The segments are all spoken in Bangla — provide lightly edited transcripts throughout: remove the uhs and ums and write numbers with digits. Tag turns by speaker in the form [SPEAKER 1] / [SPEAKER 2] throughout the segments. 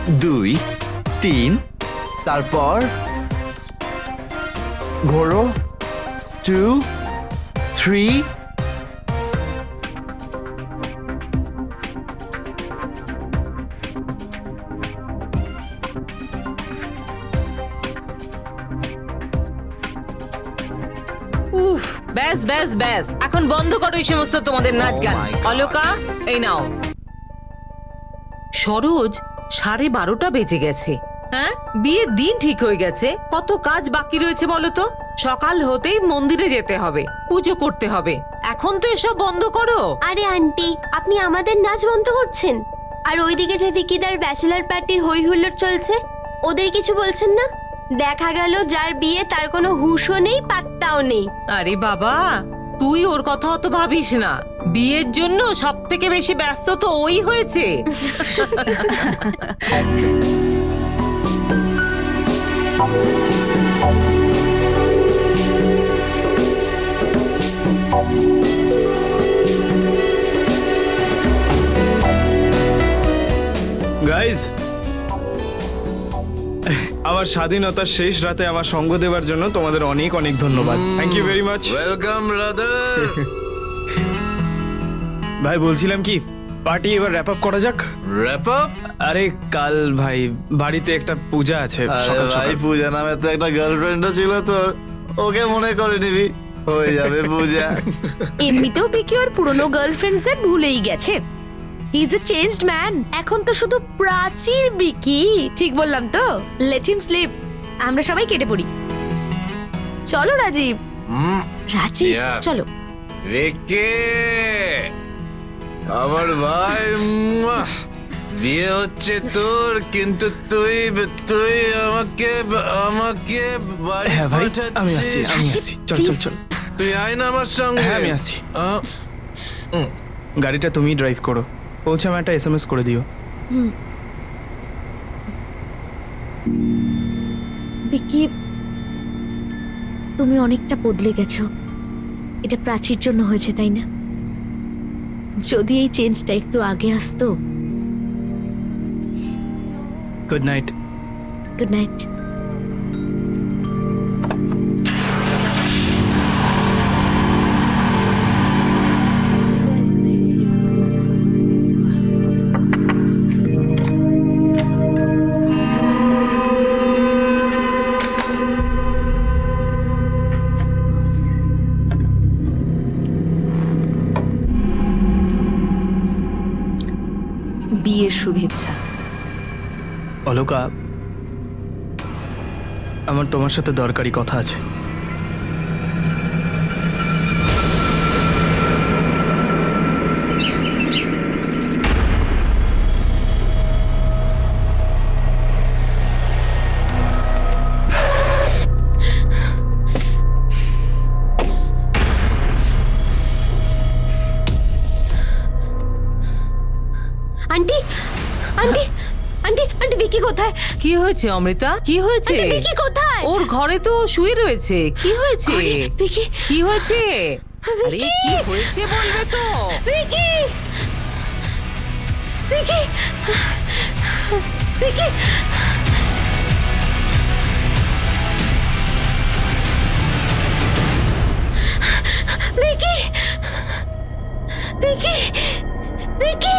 [SPEAKER 1] 2 3 তারপর ঘোরো 2 3
[SPEAKER 2] উফ, ব্যাস ব্যাস ব্যাস, এখন বন্ধ করো এই সমস্ত তোমাদের নাচ গান।
[SPEAKER 1] my God.
[SPEAKER 2] অলোকা, এই নাও। সরোজ, 12:30 বেজে গেছে। হ্যাঁ, বিয়ের দিন ঠিক হয়ে গেছে, কত কাজ বাকি রয়েছে বলো তো। সকাল হতেই মন্দিরে যেতে হবে, পুজো করতে হবে। এখন তো এসব বন্ধ করো।
[SPEAKER 3] আরে আন্টি, আপনি আমাদের নাচ বন্ধ করছেন? আর ওইদিকে যে ভিকিদার ব্যাচেলার পার্টির হই হুল্লোড় চলছে, ওদের কিছু বলছেন না? দেখা গেল যার বিয়ে তার কোনো হুঁশও নেই, পাত্তাও নেই।
[SPEAKER 2] আরে বাবা, তুই ওর কথা অত ভাবিস না। বিয়ের জন্য সব থেকে বেশি ব্যস্ত তো ওই হয়েছে।
[SPEAKER 4] গাইজ, আমার স্বাধীনতার শেষ রাতে আমার সঙ্গ দেওয়ার জন্য তোমাদের অনেক অনেক ধন্যবাদ। Thank you very much.
[SPEAKER 1] Welcome brother.
[SPEAKER 4] ভাই বলছিলাম কি, পার্টি এবার র্যাপ আপ করা যাক।
[SPEAKER 1] Wrap up?
[SPEAKER 4] আরে কাল ভাই বাড়িতে একটা পূজা আছে সকাল
[SPEAKER 1] ভাই
[SPEAKER 4] সকাল।
[SPEAKER 1] পূজা নামে তো একটা গার্লফ্রেন্ডও ছিল তোর, ওকে মনে করে নিবি, হয়ে যাবে পূজা।
[SPEAKER 5] এমনিতেও পিকি ওর পুরনো গার্লফ্রেন্ডসদের ভুলেই গেছে। He is a changed man. এখন তো শুধু প্রাচীর বিকি। ঠিক বললাম তো? Let him sleep. আমরা সবাই কেটে পড়ি। চলো রাজীব। রাজীব,
[SPEAKER 1] Yeah.
[SPEAKER 5] চলো।
[SPEAKER 1] ভিকি, আমার ভাই, বিয়ে হচ্ছে তোর, কিন্তু তুই তুই আমাকে আমাকে বাড়ি
[SPEAKER 4] হ্যাঁ ভাই, আমি আসছি
[SPEAKER 1] পাঠাচ্ছিস।
[SPEAKER 4] আমি আসছি। চল চল চল।
[SPEAKER 1] তুই আয় না আমার সঙ্গে।
[SPEAKER 4] হ্যাঁ আমি আসছি।
[SPEAKER 1] আহ,
[SPEAKER 4] গাড়িটা তুমি ড্রাইভ করো, পৌঁছে আমি একটা SMS করে দিও।
[SPEAKER 5] বিকি, তুমি অনেকটা বদলে গেছো। এটা প্রাচীর জন্য হয়েছে, তাই না? যদি এই চেঞ্জটা একটু আগে আসতো।
[SPEAKER 4] Good night.
[SPEAKER 5] Good night.
[SPEAKER 2] বিয়ের শুভেচ্ছা।
[SPEAKER 4] অলোকা, আমার তোমার সাথে দরকারি কথা আছে।
[SPEAKER 3] Aunty, aunty, aunty, aunty, Vicky কোথায়?
[SPEAKER 2] কি হয়েছে অমৃতা? কি হয়েছে?
[SPEAKER 3] আন্টি, ভিকি কোথায়?
[SPEAKER 2] ওর ঘরে তো শুয়ে রয়েছে। কি হয়েছে?
[SPEAKER 3] আরে, ভিকি,
[SPEAKER 2] কি হয়েছে? আরে
[SPEAKER 3] ভিকি!
[SPEAKER 2] কি হয়েছে বলবে তো।
[SPEAKER 3] ভিকি, ভিকি, ভিকি। ভিকি, ভিকি, ভিকি,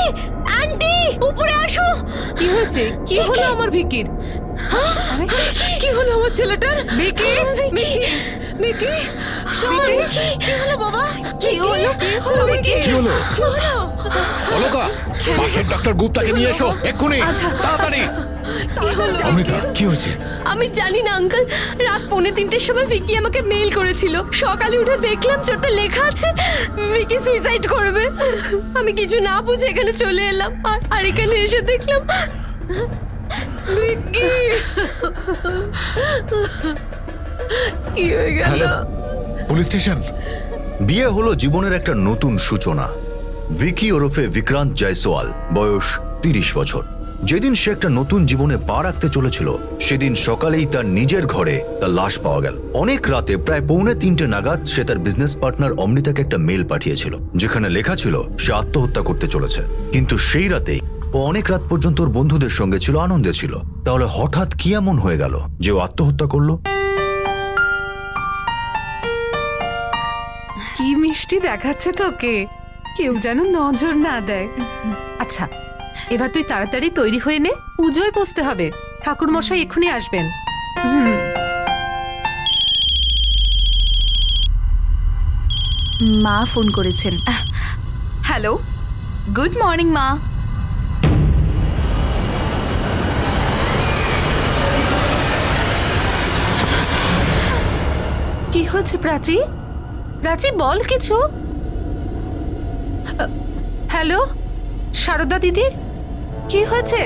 [SPEAKER 3] আন্টি, উপরে আসো।
[SPEAKER 2] কি হয়েছে? কি হলো আমার ভিকির? আরে, কি হলো আমার ছেলেটার? ভিকি, ভিকি, ভিকি, ভিকি, কি হলো বাবা? কি হলো? কি হলো ভিকি?
[SPEAKER 6] কি হলো?
[SPEAKER 2] কি হলো?
[SPEAKER 6] অলোকা, পাশের ডক্টর গুপ্তাকে নিয়ে এসো এক্ষুনি, তাড়াতাড়ি।
[SPEAKER 2] কি হলো?
[SPEAKER 6] অমৃতা, কি হয়েছে?
[SPEAKER 3] আমি জানি না আঙ্কেল, রাত 2:45-র সময় ভিকি আমাকে মেইল করেছিল। সকালে উঠে দেখলাম চোরতে লেখা আছে ভিকি সুইসাইড করবে। আমি কিছু না বুঝে এখানে চলে এলাম, আর এখানে এসে দেখলাম ভিকি। কি হয়ে গেল?
[SPEAKER 6] Police station.
[SPEAKER 7] বিয়ে হলো জীবনের একটা নতুন সূচনা। ভিকি ওরফে বিক্রান্ত জয়সওয়াল, বয়স 30 বছর। যেদিন সে একটা নতুন জীবনে পা রাখতে চলেছিল, সেদিন সকালেই তার নিজের ঘরে তার লাশ পাওয়া গেল। অনেক রাতে প্রায় 2:45 নাগাদ সে তার বিজনেস পার্টনার অমৃতাকে একটা মেল পাঠিয়েছিল, যেখানে লেখা ছিল সে আত্মহত্যা করতে চলেছে। কিন্তু সেই রাতেই ও অনেক রাত পর্যন্ত ওর বন্ধুদের সঙ্গে ছিল, আনন্দে ছিল। তাহলে হঠাৎ কি এমন হয়ে গেল যে ও আত্মহত্যা করলো?
[SPEAKER 8] কি মিষ্টি দেখাচ্ছে তোকে, কেউ যেন নজর না দেয়। আচ্ছা, এবার তুই তাড়াতাড়ি তৈরি হয়ে নে, পুজোয় বসতে হবে। ঠাকুর মশাই এক্ষুনি আসবেন। মা ফোন করেছেন। হ্যালো, গুড মর্নিং মা। কি হয়েছে প্রাচী? প্রাচী বল কিছু। হ্যালো শারদা দিদি, কি হয়েছে?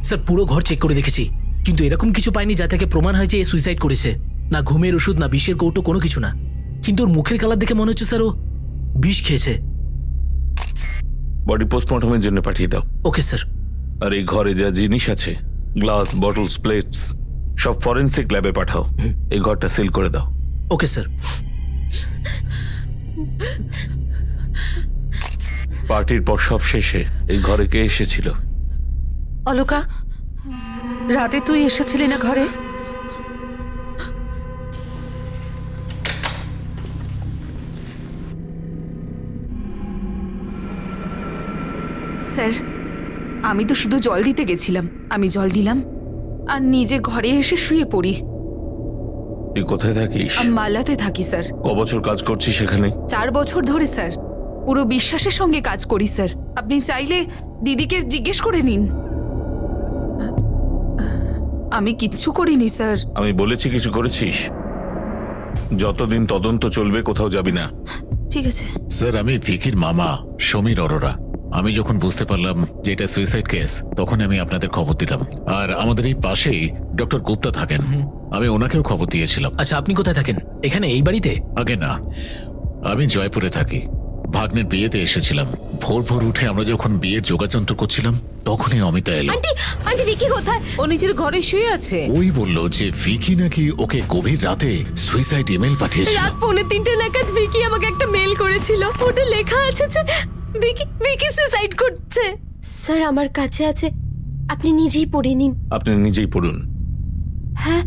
[SPEAKER 9] স্যার পুরো ঘর চেক করে দেখেছি, কিন্তু এরকম কিছু পাইনি যা থেকে প্রমাণ হয় যে এ সুইসাইড করেছে। না ঘুমের ওষুধ, না বিষের কৌটো, কোনো কিছু না। কিন্তু ওর মুখের কালার দেখে মনে হচ্ছে স্যার ও বিষ খেয়েছে।
[SPEAKER 10] বডি পোস্টমর্টমের জন্য পাঠিয়ে দাও।
[SPEAKER 9] Okay sir.
[SPEAKER 10] আর এই ঘরে যা জিনিস আছে, গ্লাস, বটলস, প্লেটস, সব ফরেনসিক ল্যাবে পাঠাও। এই ঘরটা সিল করে দাও।
[SPEAKER 9] Okay sir.
[SPEAKER 10] পার্টির পর সব শেষে এই ঘরে কে এসেছিল?
[SPEAKER 8] অলোকা, রাতে তুই এসেছিলি না ঘরে?
[SPEAKER 11] স্যার, আমি তো শুধু জল দিতে গেছিলাম। আমি জল দিলাম আর নিজে ঘরে এসে শুয়ে পড়ি।
[SPEAKER 10] তুই কোথায় থাকিস?
[SPEAKER 11] আমি মালাতে থাকি স্যার।
[SPEAKER 10] ক বছর কাজ করছিস সেখানে?
[SPEAKER 11] 4 বছর ধরে স্যার। পুরো বিশ্বাসের সঙ্গে কাজ করি স্যার। আপনি চাইলে দিদিকে জিজ্ঞেস করে নিন। আমি কিচ্ছু করিনি স্যার।
[SPEAKER 10] আমি বলেছি কিছু করেছিস? যতদিন তদন্ত চলবে কোথাও যাবি না।
[SPEAKER 11] ঠিক আছে
[SPEAKER 6] স্যার, আমি ভিকির মামা সমীর অরোরা। আমি যখন বুঝতে পারলাম যে এটা সুইসাইড কেস, তখন আমি আপনাদের খবর দিলাম। আর আমাদের এই পাশেই ডক্টর গুপ্তা থাকেন, আমি ওনাকেও খবর দিয়েছিলাম।
[SPEAKER 9] আচ্ছা, আপনি কোথায় থাকেন? এখানে, এই বাড়িতে?
[SPEAKER 6] আগে না, আমি জয়পুরে থাকি। ভাগ্নের বিয়েতে এসেছিলাম। ভোর ভোর উঠে আমরা যখন বিয়ের যোগাযন্ত্র করছিলাম, তখনই অমিতা এলো।
[SPEAKER 3] আন্টি ভিকি কোথায়?
[SPEAKER 2] ও নিজের ঘরে শুয়ে আছে।
[SPEAKER 6] ওই বলল যে ভিকি নাকি ওকে গভীর রাতে সুইসাইড ইমেল পাঠিয়েছিল।
[SPEAKER 3] রাত 2:45 নাগাদ ভিকি আমাকে একটা মেল করেছিল। ওটা লেখা আছে যে ভিকি সুইসাইড করছে। স্যার, আমার কাছে আছে, আপনি নিজেই পড়ে নিন।
[SPEAKER 10] আপনি নিজেই পড়ুন।
[SPEAKER 3] হ্যাঁ,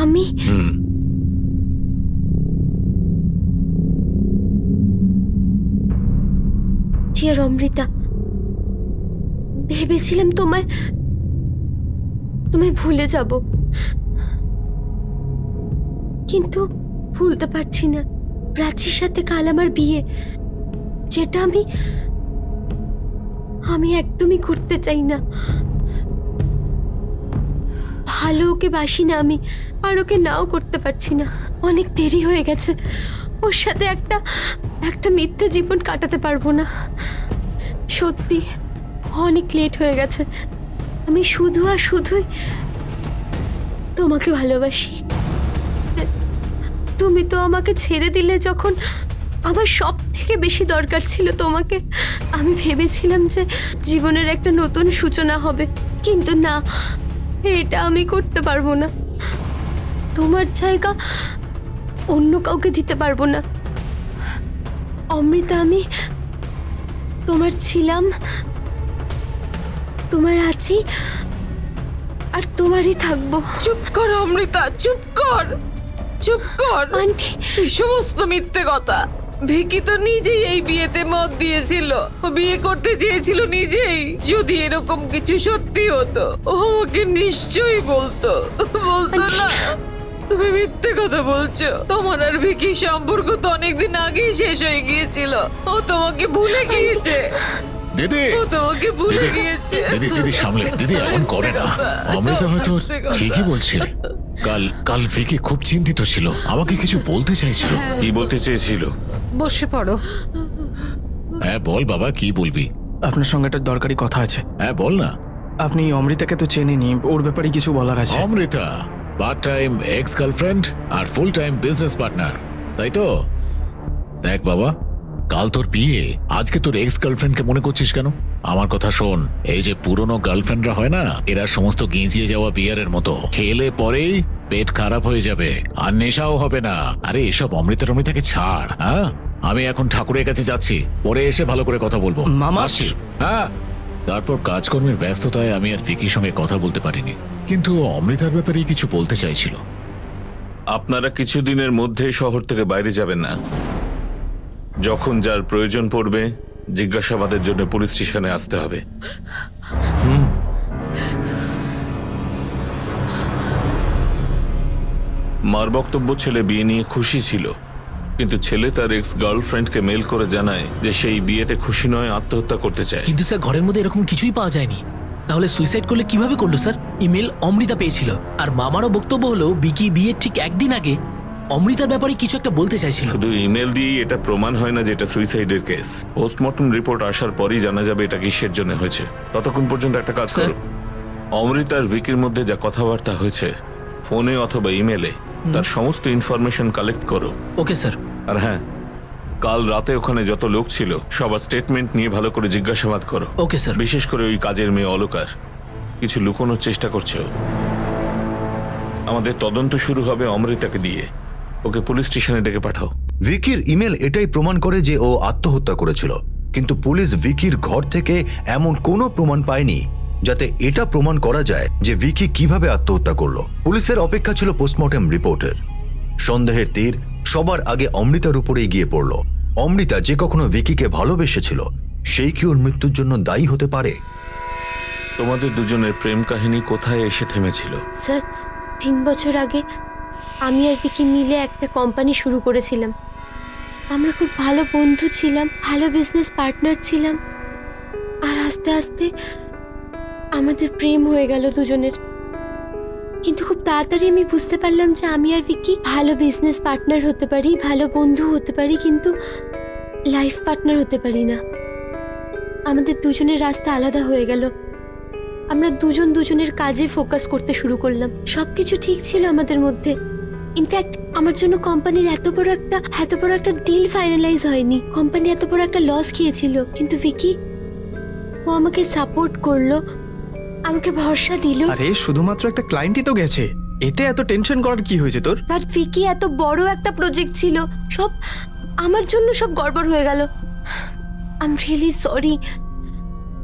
[SPEAKER 3] আমি ডিয়ার অমৃতা, ভেবেছিলাম তোমায় ভুলে যাব, কিন্তু ভুলতে পারছি না। প্রাচীর সাথে কাল আমার বিয়ে, যেটা আমি একদমই করতে চাই না। ভালো ওকে বাসি না আমি, আর ওকে নাও করতে পারছি না। অনেক দেরি হয়ে গেছে, ওর সাথে একটা মিথ্যে জীবন কাটাতে পারবো না। সত্যি অনেক লেট হয়ে গেছে। আমি শুধু আর শুধুই তোমাকে ভালোবাসি। তুমি তো আমাকে ছেড়ে দিলে যখন আমার সব থেকে বেশি দরকার ছিল তোমাকে। আমি ভেবেছিলাম যে জীবনের একটা নতুন সূচনা হবে, কিন্তু না, এটা আমি করতে পারবো না। তোমার জায়গা অন্য কাউকে দিতে পারবো না। অমৃতা, আমি তোমার ছিলাম, তোমার আছি, আর তোমারই থাকবো।
[SPEAKER 2] চুপ কর অমৃতা, চুপ কর, চুপ কর।
[SPEAKER 3] আন্টি,
[SPEAKER 2] এই সমস্ত মিথ্যে কথা। ভিকি তো নিজেই এই বিয়েতে মত দিয়েছিল। ও বিয়ে করতে চেয়েছিল নিজেই। যদি এরকম কিছু সত্যি হতো, ও আমাকে নিশ্চয়ই বলতো না। তুমি মিথ্যে কথা বলছো। তোমার আর ভিকির সম্পর্ক তো অনেকদিন আগেই শেষ হয়ে গিয়েছিল। ও তোমাকে ভুলে গিয়েছে।
[SPEAKER 6] দিদি,
[SPEAKER 2] ও তোমাকে ভুলে গিয়েছে।
[SPEAKER 6] দিদি সামলে, দিদি এমন করে না। অমৃতা হয়তো ঠিকই বলছে। কাল ভিকি খুব চিন্তিত ছিল, আমাকে কিছু বলতে চাইছিল।
[SPEAKER 10] কি বলতে চেয়েছিল?
[SPEAKER 8] বসে পড়ো।
[SPEAKER 6] হ্যাঁ বল বাবা, কি বলবি?
[SPEAKER 4] আপনার সঙ্গে একটা দরকারি কথা আছে।
[SPEAKER 6] হ্যাঁ বল না।
[SPEAKER 4] আপনি অমৃতাকে তো চেনেনি, ওর ব্যাপারে কিছু বলার আছে।
[SPEAKER 6] Amrita, part time ex girlfriend আর ফুল টাইম বিজনেস পার্টনার, তাই তো? দেখ বাবা, কাল তোর বিয়ে, আজকে তোর এক্স গার্লফ্রেন্ডকে মনে করছিস কেন? আমার কথা শোন, এই যে পুরনো গার্লফ্রেন্ডরা হয় না, এরা সমস্ত গিঁজিয়ে যাওয়া বিয়ারের মতো, খেলে পরেই পেট খারাপ হয়ে যাবে আর নেশাও হবে না। আরে এসব অমৃতাকে ছাড়। হ্যাঁ, আমি এখন ঠাকুরের কাছে যাচ্ছি, পরে এসে ভালো করে কথা বলবো।
[SPEAKER 4] মামা।
[SPEAKER 6] আসছি। হ্যাঁ। তারপর কাজকর্মের ব্যস্ততায় আমি আর ভিকির সঙ্গে কথা বলতে পারিনি, কিন্তু অমৃতার ব্যাপারে কিছু বলতে চাইছিল।
[SPEAKER 10] আপনারা কিছুদিনের মধ্যে শহর থেকে বাইরে যাবেন না। যখন যার প্রয়োজন পড়বে জিজ্ঞাসাবাদের জন্য পুলিশ স্টেশনে আসতে হবে। মার বক্তব্য, ছেলে বিয়ে নিয়ে খুশি ছিল, কিন্তু ছেলে তার এক্স গার্লফ্রেন্ডকে মেল করে জানায় যে সেই বিয়েতে খুশি নয়, আত্মহত্যা করতে চায়।
[SPEAKER 9] কিন্তু স্যার ঘরের মধ্যে এরকম কিছুই পাওয়া যায়নি, তাহলে সুইসাইড করলে কিভাবে করলো স্যার? ইমেল অমৃতা পেয়েছিল, আর মামারও বক্তব্য হলো বিকি বিয়ের ঠিক একদিন আগে অমৃতার ব্যাপারে কিছু একটা বলতে চাইছিল।
[SPEAKER 10] শুধু ইমেল দিয়েই এটা প্রমাণ হয় না যে এটা সুইসাইডের কেস। পোস্টমর্টম রিপোর্ট আসার পরই জানা যাবে এটা কিসের জন্য হয়েছে। ততক্ষণ পর্যন্ত একটা কাজ করো, অমৃতা আর ভিকির মধ্যে যা কথাবার্তা হয়েছে ফোনে অথবা ইমেলে, তার সমস্ত ইনফরমেশন কালেক্ট করো।
[SPEAKER 9] Okay sir.
[SPEAKER 10] আর হ্যাঁ, কাল রাতে ওখানে যত লোক ছিল সবার স্টেটমেন্ট নিয়ে ভালো করে জিজ্ঞাসাবাদ করো।
[SPEAKER 9] Okay sir.
[SPEAKER 10] বিশেষ করে ওই কাজের মেয়ে অলকার, কিছু লুকোনোর চেষ্টা করছে ও। আমাদের তদন্ত শুরু হবে অমৃতাকে দিয়ে, ওকে পুলিশ স্টেশনে ডেকে পাঠাও।
[SPEAKER 7] ভিকির ইমেল এটাই প্রমাণ করে যে ও আত্মহত্যা করেছিল, কিন্তু পুলিশ ভিকির ঘর থেকে এমন কোনো প্রমাণ পায়নি যাতে এটা প্রমাণ করা যায় যে ভিকি কিভাবে আত্মহত্যা করলো। পুলিশের অপেক্ষা ছিল পোস্টমর্টম রিপোর্টের। সন্দেহের তীর সবার আগে অমৃতার উপরেই গিয়ে পড়ল। অমৃতা যে কখনো ভিকিকে ভালোবেসেছিল, সেই কি ওর মৃত্যুর জন্য দায়ী হতে পারে?
[SPEAKER 10] তোমাদের দুজনের প্রেম কাহিনী কোথায় এসে থেমেছিল?
[SPEAKER 3] স্যার 3 বছর আগে আমি আর ভিকি মিলে একটা কোম্পানি শুরু করেছিলাম। আমরা খুব ভালো বন্ধু ছিলাম, ভালো বিজনেস পার্টনার ছিলাম, আর আস্তে আস্তে আমাদের প্রেম হয়ে গেল দুজনের। কিন্তু খুব তাড়াতাড়ি আমি বুঝতে পারলাম যে আমি আর ভিকি ভালো বিজনেস পার্টনার হতে পারি, ভালো বন্ধু হতে পারি, কিন্তু লাইফ পার্টনার হতে পারি না। আমাদের দুজনের রাস্তা আলাদা হয়ে গেল। আমরা দুজনের কাজে ফোকাস করতে শুরু করলাম। সবকিছু ঠিক ছিল আমাদের মধ্যে। ইনফ্যাক্ট আমার জন্য কোম্পানির এত বড় একটা ডিল ফাইনালাইজ হয়নি। কোম্পানি এত বড় একটা লস খেয়েছিল, কিন্তু ভিকি ও আমাকে সাপোর্ট করলো, আমাকে ভরসা দিল।
[SPEAKER 4] আরে শুধুমাত্র একটা ক্লায়েন্টই তো গেছে, এতে এত টেনশন করার কি হয়েছে তোর?
[SPEAKER 3] বাট ভিকি এত বড় একটা প্রজেক্ট ছিল, সব আমার জন্য সব গড়বড় হয়ে গেল। I am really sorry.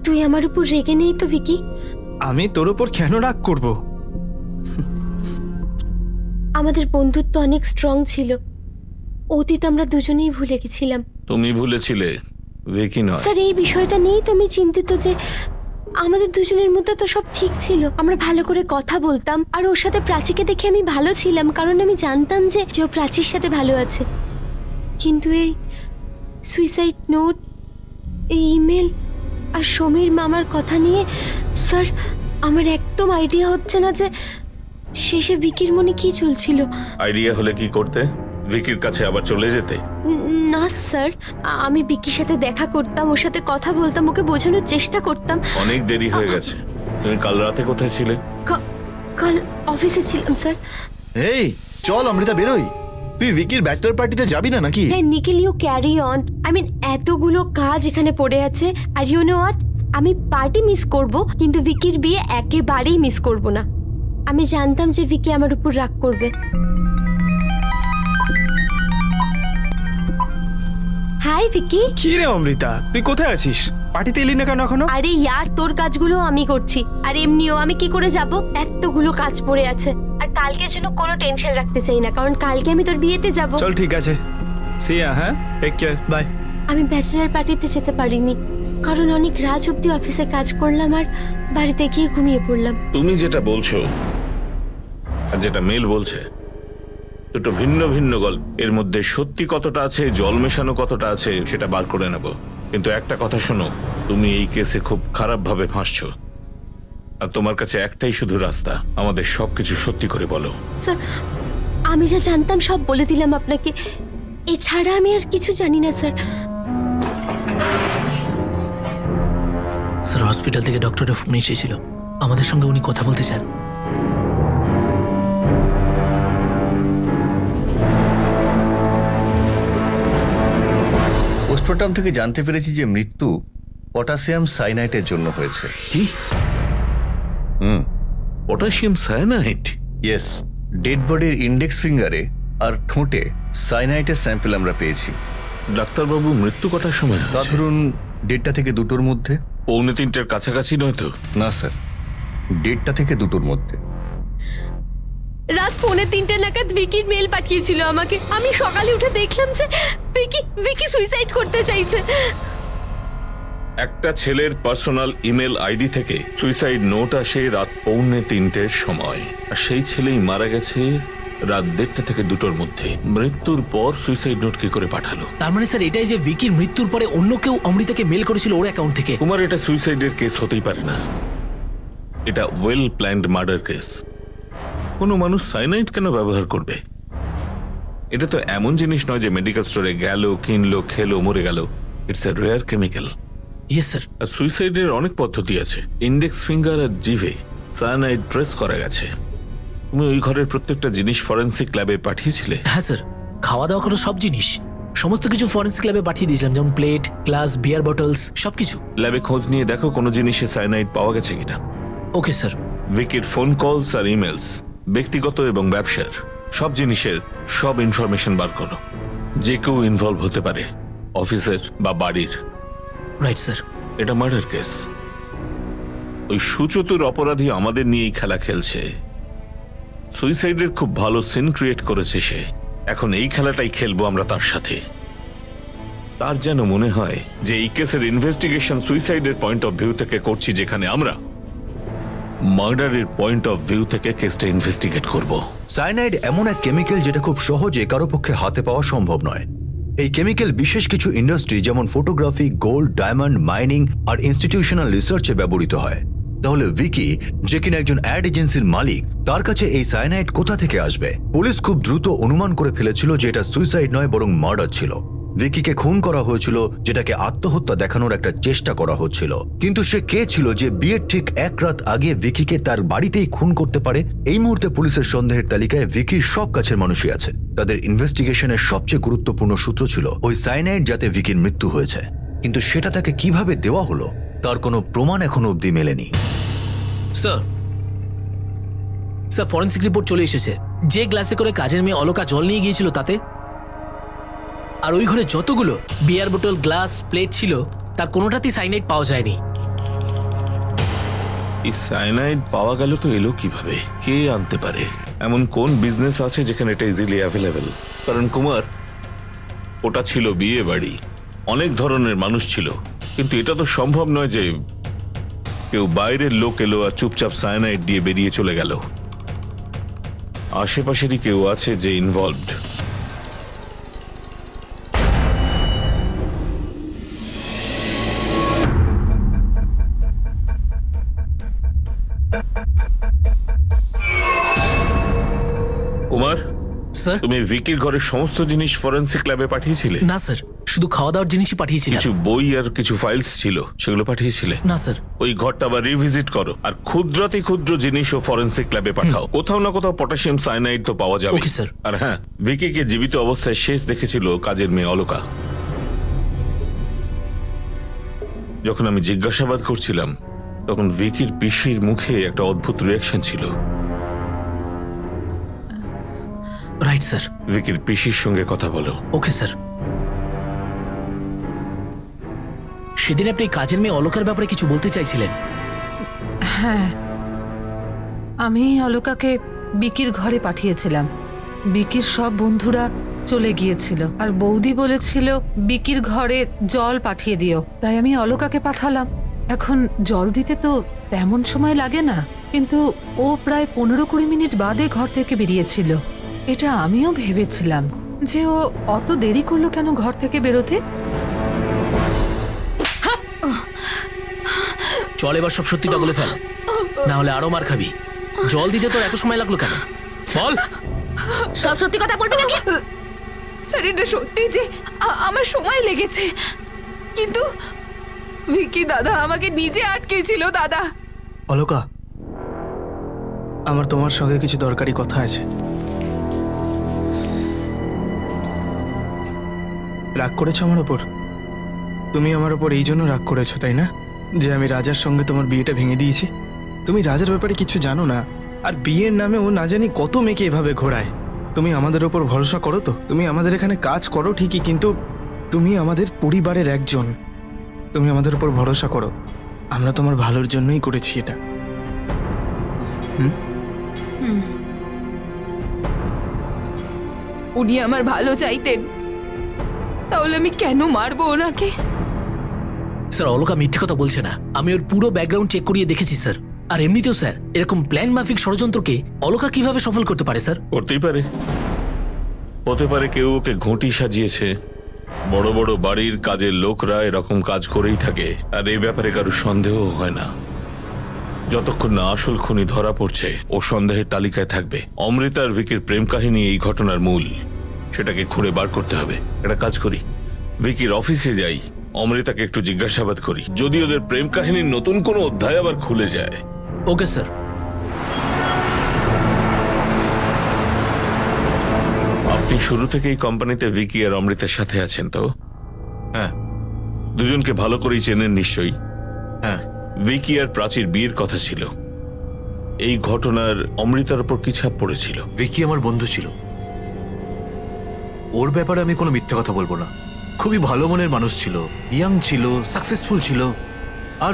[SPEAKER 3] তুই আমার উপর রেগে নেই তো ভিকি?
[SPEAKER 4] আমি তোর উপর কেন রাগ করব?
[SPEAKER 3] আমাদের বন্ধুত্ব অনেক স্ট্রং ছিল, অতীত আমরা দুজনেই ভুলে গেছিলাম।
[SPEAKER 10] তুমি ভুলেছিলে, ভিকি নয়।
[SPEAKER 3] স্যার এই বিষয়টা নিয়েই তো আমি চিন্তিত যে আমাদের দুজনের মধ্যে তো সব ঠিক ছিল, আমরা ভালো করে কথা বলতাম, আর ওর সাথে প্রাচীকে দেখে আমি ভালো ছিলাম, কারণ আমি জানতাম যে ও প্রাচীর সাথে ভালো আছে। কিন্তু এই সুইসাইড নোট, এই ইমেল আর সমীর মামার কথা নিয়ে স্যার আমার একদম আইডিয়া হচ্ছে না যে শেষে ভিকির মনে কি চলছিল।
[SPEAKER 10] আইডিয়া হলে কি করতে? ভিকির কাছে আবার চলে যেতে?
[SPEAKER 3] না স্যার, আমি ভিকির সাথে দেখা করতাম, ওর সাথে কথা বলতাম, ওকে বোঝানোর চেষ্টা করতাম।
[SPEAKER 10] অনেক দেরি হয়ে গেছে। তুমি কাল রাতে কোথায় ছিলে?
[SPEAKER 3] কাল অফিসে ছিলাম স্যার।
[SPEAKER 1] এই চল অমৃতা বেরোই। তুই ভিকির ব্যাচলার পার্টিতে যাবি না নাকি?
[SPEAKER 3] হ্যাঁ Nikhil, you carry on. I mean এতগুলো কাজ এখানে পড়ে আছে, আর ইউ নো হোয়াট, আমি পার্টি মিস করব, কিন্তু ভিকির বিয়ে একেবারেই মিস করব না। আমি জানতাম যে ভিকি আমার উপর রাগ করবে। হাই ভিকি।
[SPEAKER 4] কি রে অমৃতা, তুই কোথায় আছিস? পার্টিতে এলি না কেন এখনো?
[SPEAKER 3] আরে ইয়ার, তোর কাজগুলো আমি করছি, আর এমনিও আমি কি করে যাব? এতগুলো কাজ পড়ে আছে, আর কালকের জন্য কোনো টেনশন রাখতে চাই না, কারণ কালকে আমি তোর বিয়েতে যাব।
[SPEAKER 4] চল ঠিক আছে, সি ইউ। হ্যাঁ, টেক কেয়ার, বাই।
[SPEAKER 3] আমি ব্যাচেলার পার্টিতে যেতে পারিনি, কারণ অনেক রাত অব্দি অফিসে কাজ করলাম আর বাড়িতে গিয়ে ঘুমিয়ে পড়লাম।
[SPEAKER 10] তুমি যেটা বলছো আর যেটা মেল বলছে দুটো ভিন্ন ভিন্ন গল্প। এর মধ্যে সত্যি কতটা আছে, জল মেশানো কতটা আছে, সেটা বার করে নেব। কিন্তু একটা কথা শোনো, তুমি এই কেসে খুব খারাপ ভাবে ফাঁসছো, আর তোমার কাছে একটাই শুধু রাস্তা, আমাদের সবকিছু সত্যি করে বলো।
[SPEAKER 3] স্যার আমি যা জানতাম সব বলে দিলাম আপনাকে, এছাড়া আমি আর কিছু জানি না স্যার।
[SPEAKER 9] স্যার হসপিটাল থেকে ডক্টরের ফোন এসেছিল, আমাদের সঙ্গে উনি কথা বলতে চান।
[SPEAKER 12] পোস্টমর্টম থেকে জানতে পেরেছি যে মৃত্যু পটাশিয়াম সাইনাইটের জন্য হয়েছে।
[SPEAKER 10] কি? Potassium cyanide?
[SPEAKER 12] ইয়েস, ডেড বডির ইন্ডেক্স ফিঙ্গারে আর ঠোঁটে সাইনাইটের স্যাম্পল আমরা পেয়েছি।
[SPEAKER 10] ডাক্তারবাবু, মৃত্যু কটার সময়
[SPEAKER 12] তা
[SPEAKER 10] হয়েছে?
[SPEAKER 12] ধরুন 1:30 থেকে 2টোর মধ্যে।
[SPEAKER 10] 2:45-র কাছাকাছি নয় তো?
[SPEAKER 12] না স্যার, 1:30 থেকে 2টোর মধ্যে।
[SPEAKER 3] রাত 2:45 নাগাদ ভিকির মেল পাঠিয়েছিল আমাকে। আমি সকালে উঠে দেখলাম যে ভিকি সুইসাইড করতে চাইছে।
[SPEAKER 10] একটা ছেলের পার্সোনাল ইমেল আইডি থেকে সুইসাইড নোট আসে রাত 2:45-র সময়, আর সেই ছেলেই মারা গেছে রাত 1:30 থেকে 2টোর মধ্যে। মৃত্যুর পর সুইসাইড নোট কি করে পাঠালো?
[SPEAKER 9] তার মানে স্যার এটাই যে ভিকির মৃত্যুর পরে অন্য কেউ অমৃতাকে মেল করেছিল ওর অ্যাকাউন্ট থেকে।
[SPEAKER 10] কুমার, এটা সুইসাইডের কেস হতেই পারে না। এটা ওয়েল প্ল্যান্ড মার্ডার কেস। কোনো মানুষ সাইনাইড কেন ব্যবহার করবে? এটা তো এমন জিনিস নয় যে মেডিকেল স্টোরে গেল, কিনলো, খেলো, মরে গেল। It's a rare chemical.
[SPEAKER 9] Yes sir.
[SPEAKER 10] আর সুইসাইডের অনেক পদ্ধতি আছে। ইন্ডেক্স ফিঙ্গার আর জিভে সায়ানাইড ট্রেস করা গেছে। তুমি ওই ঘরের প্রত্যেকটা জিনিস ফরেন্সিক ল্যাবে পাঠিয়েছিলে?
[SPEAKER 9] হ্যাঁ স্যার, খাওয়া দাওয়া করা সব জিনিস সমস্ত কিছু ফরেন্সিক ল্যাবে পাঠিয়ে দিয়েছিলাম, যেমন প্লেট, গ্লাস, বিয়ার বটলস সবকিছু।
[SPEAKER 10] ল্যাবে খোঁজ নিয়ে দেখো কোনো জিনিসে সায়ানাইড পাওয়া গেছে কিনা।
[SPEAKER 9] Okay sir.
[SPEAKER 10] ভিকির ফোন কলস আর ইমেলস, ব্যক্তিগত এবং ব্যবসার সব জিনিসের সব ইনফরমেশন বার করো। যে কেউ ইনভলভ হতে পারে, অফিসের বা বাড়ির।
[SPEAKER 9] Right sir.
[SPEAKER 10] এটা মার্ডার কেস। ওই সুচতুর অপরাধী আমাদের নিয়েই খেলা খেলছে। সুইসাইডের খুব ভালো সিন ক্রিয়েট করেছে সে। এখন এই খেলাটাই খেলবো আমরা তার সাথে। তার যেন মনে হয় যে এই কেসের ইনভেস্টিগেশন সুইসাইডের পয়েন্ট অফ ভিউ থেকে করছি, যেখানে আমরা মার্ডারের পয়েন্ট অফ ভিউ থেকে কেসটা ইনভেস্টিগেট করব।
[SPEAKER 7] সায়ানাইড এমন এক কেমিক্যাল যেটা খুব সহজে কারো পক্ষে হাতে পাওয়া সম্ভব নয়। এই কেমিক্যাল বিশেষ কিছু ইন্ডাস্ট্রি যেমন ফটোগ্রাফি, গোল্ড, ডায়মন্ড, মাইনিং আর ইনস্টিটিউশনাল রিসার্চে ব্যবহৃত হয়। তাহলে ভিকি, যে কিনা একজন অ্যাড এজেন্সির মালিক, তার কাছে এই সায়ানাইড কোথা থেকে আসবে? পুলিশ খুব দ্রুত অনুমান করে ফেলেছিল যে এটা সুইসাইড নয় বরং মার্ডার ছিল। ভিকিকে খুন করা হয়েছিল, যেটাকে আত্মহত্যা দেখানোর একটা চেষ্টা করা হচ্ছিল। কিন্তু সে কে ছিল যে বিয়ের ঠিক 1 রাত আগে ভিকিকে তার বাড়িতেই খুন করতে পারে? এই মুহূর্তে পুলিশের সন্দেহের তালিকায় ভিকির সব কাছের মানুষই আছে। তাদের ইনভেস্টিগেশনের সবচেয়ে গুরুত্বপূর্ণ সূত্র ছিল ওই সায়ানাইড যাতে ভিকির মৃত্যু হয়েছে। কিন্তু সেটা তাকে কিভাবে দেওয়া হলো তার কোনো প্রমাণ এখনো অবধি মেলেনি।
[SPEAKER 9] স্যার, স্যার ফরেন্সিক রিপোর্ট চলে এসেছে। যে গ্লাসে করে কাজের মেয়ে অলকা জল নিয়ে গিয়েছিল তাতে, আর ওই ঘরে যতগুলো বিয়ার বোতল, গ্লাস, প্লেট ছিল তার কোনোটাতেই সাইনাইড পাওয়া যায়নি।
[SPEAKER 10] এই সায়ানাইড পাওয়া গেল তো এলো কিভাবে? কে আনতে পারে? এমন কোন বিজনেস আছে যেখানে এটা ইজিলি অ্যাভেলেবেল? কারণ কুমার, ওটা ছিল বিয়ে বাড়ি, অনেক ধরনের মানুষ ছিল। কিন্তু এটা তো সম্ভব নয় যে কেউ বাইরের লোক এলো আর চুপচাপ সায়ানাইড দিয়ে বেরিয়ে চলে গেল। আশেপাশেরই কেউ আছে যে ইনভলভড। কুমার,
[SPEAKER 9] স্যার।
[SPEAKER 10] তুমি ভিকির ঘরের সমস্ত জিনিস ফরেন্সিক ল্যাবে পাঠিয়েছিলে?
[SPEAKER 9] না স্যার, শুধু খাওয়া দাওয়ার জিনিসই পাঠিয়েছিলাম।
[SPEAKER 10] কিছু বই আর কিছু ফাইলস ছিল, সেগুলো পাঠিয়েছিলে?
[SPEAKER 9] না স্যার।
[SPEAKER 10] ওই ঘরটা আবার রিভিজিট করো, আর ক্ষুদ্রাতি ক্ষুদ্র জিনিসও ফরেন্সিক ল্যাবে পাঠাও। কোথাও না কোথাও পটাশিয়াম সায়ানাইড তো পাওয়া যাবে।
[SPEAKER 9] Okay sir.
[SPEAKER 10] আর হ্যাঁ, ভিকিকে জীবিত অবস্থায় শেষ দেখেছিল কাজের মেয়ে অলকা। যখন আমি জিজ্ঞাসাবাদ করছিলাম তখন ভিকির পিসির মুখে একটা অদ্ভুত রিয়াকশন ছিল।
[SPEAKER 9] Right sir.
[SPEAKER 10] ভিকির পিসির সঙ্গে কথা বলো।
[SPEAKER 9] Okay sir. সেদিন আপনি কাজের মেয়ে অলকার ব্যাপারে কিছু বলতে চাইছিলেন।
[SPEAKER 8] হ্যাঁ, আমি অলকাকে বিকির ঘরে পাঠিয়েছিলাম। বিকির সব বন্ধুরা চলে গিয়েছিল আর বৌদি বলেছিল বিকির ঘরে জল পাঠিয়ে দিও, তাই আমি অলকাকে পাঠালাম। এখন জল দিতে তো তেমন সময় লাগে না, কিন্তু ও প্রায় 15-20 মিনিট বাদে ঘর থেকে বেরিয়েছিল। এটা আমিও ভেবেছিলাম যে ও অত দেরি করলো কেন ঘর থেকে বেরোতে।
[SPEAKER 9] চল এবার সব সত্যিটা বলে ফেল, না হলে আরো মার খাবি। জল দিতে তোর এত সময় লাগলো কেন? বল।
[SPEAKER 5] সব সত্যি কথা বলবি নাকি?
[SPEAKER 11] স্যার, এটা সত্যি যে আমার সময় লেগেছে, কিন্তু ভিকি দাদা আমাকে নিজে আটকেছিল। দাদা।
[SPEAKER 4] অলকা, আমার তোমার সঙ্গে কিছু দরকারি কথা আছে। রাগ করেছো আমার ওপর? তুমি আমার ওপর এই জন্য রাগ করেছো তাই না, যে আমি রাজার সঙ্গে তোমার বিয়েটা ভেঙে দিয়েছি? তুমি রাজার ব্যাপারে কিছু জানো না, আর বিয়ের নামে ও না জানি কত মেয়েকে এভাবে ঘোরায়। তুমি আমাদের ওপর ভরসা করো তো? তুমি আমাদের এখানে কাজ করো ঠিকই, কিন্তু তুমি আমাদের পরিবারের একজন। তুমি আমাদের উপর ভরসা করো, আমরা তোমার ভালোর জন্যই করেছি এটা।
[SPEAKER 11] উনি আমার ভালো চাইতেন, তাহলে আমি কেন মারবো ওনাকে?
[SPEAKER 9] স্যার অলকা মিথ্যে কথা বলছে না, আমি ওর পুরো ব্যাকগ্রাউন্ড চেক করিয়ে দেখেছি স্যার। আর এমনিতেও স্যার এরকম প্ল্যান মাফিক ষড়যন্ত্রকে অলকা কিভাবে সফল করতে পারে স্যার?
[SPEAKER 10] করতেই পারে, হতে পারে কেউ ওকে ঘুঁটি সাজিয়েছে। বড় বড় বাড়ির কাজের লোকরা এরকম কাজ করেই থাকে, আর এই ব্যাপারে কারো সন্দেহ হয় না। যতক্ষণ না আসল খুনি ধরা পড়ছে ও সন্দেহের তালিকায় থাকবে। অমৃতা আর ভিকির প্রেম কাহিনী এই ঘটনার মূল, সেটাকে খুঁড়ে বার করতে হবে। একটা কাজ করি, ভিকির অফিসে যাই, অমৃতাকে একটু জিজ্ঞাসাবাদ করি, যদি ওদের প্রেম কাহিনীর নতুন কোনো অধ্যায় আবার খুলে যায়।
[SPEAKER 9] Okay sir.
[SPEAKER 10] আপনি শুরু থেকেই কোম্পানিতে ভিকি আর অমৃতার সাথে আছেন তো?
[SPEAKER 7] হ্যাঁ।
[SPEAKER 10] দুজনকে ভালো করেই চেনেন নিশ্চয়ই।
[SPEAKER 7] হ্যাঁ।
[SPEAKER 10] ভিকি আর প্রাচীর বিয়ের কথা ছিল, এই ঘটনার অমৃতার উপর কি ছাপ পড়েছিল?
[SPEAKER 12] ভিকি আমার বন্ধু ছিল, ওর ব্যাপারে আমি কোনো মিথ্যে কথা বলবো না। খুবই ভালো মনের মানুষ ছিল, ইয়াং ছিল, সাকসেসফুল ছিল, আর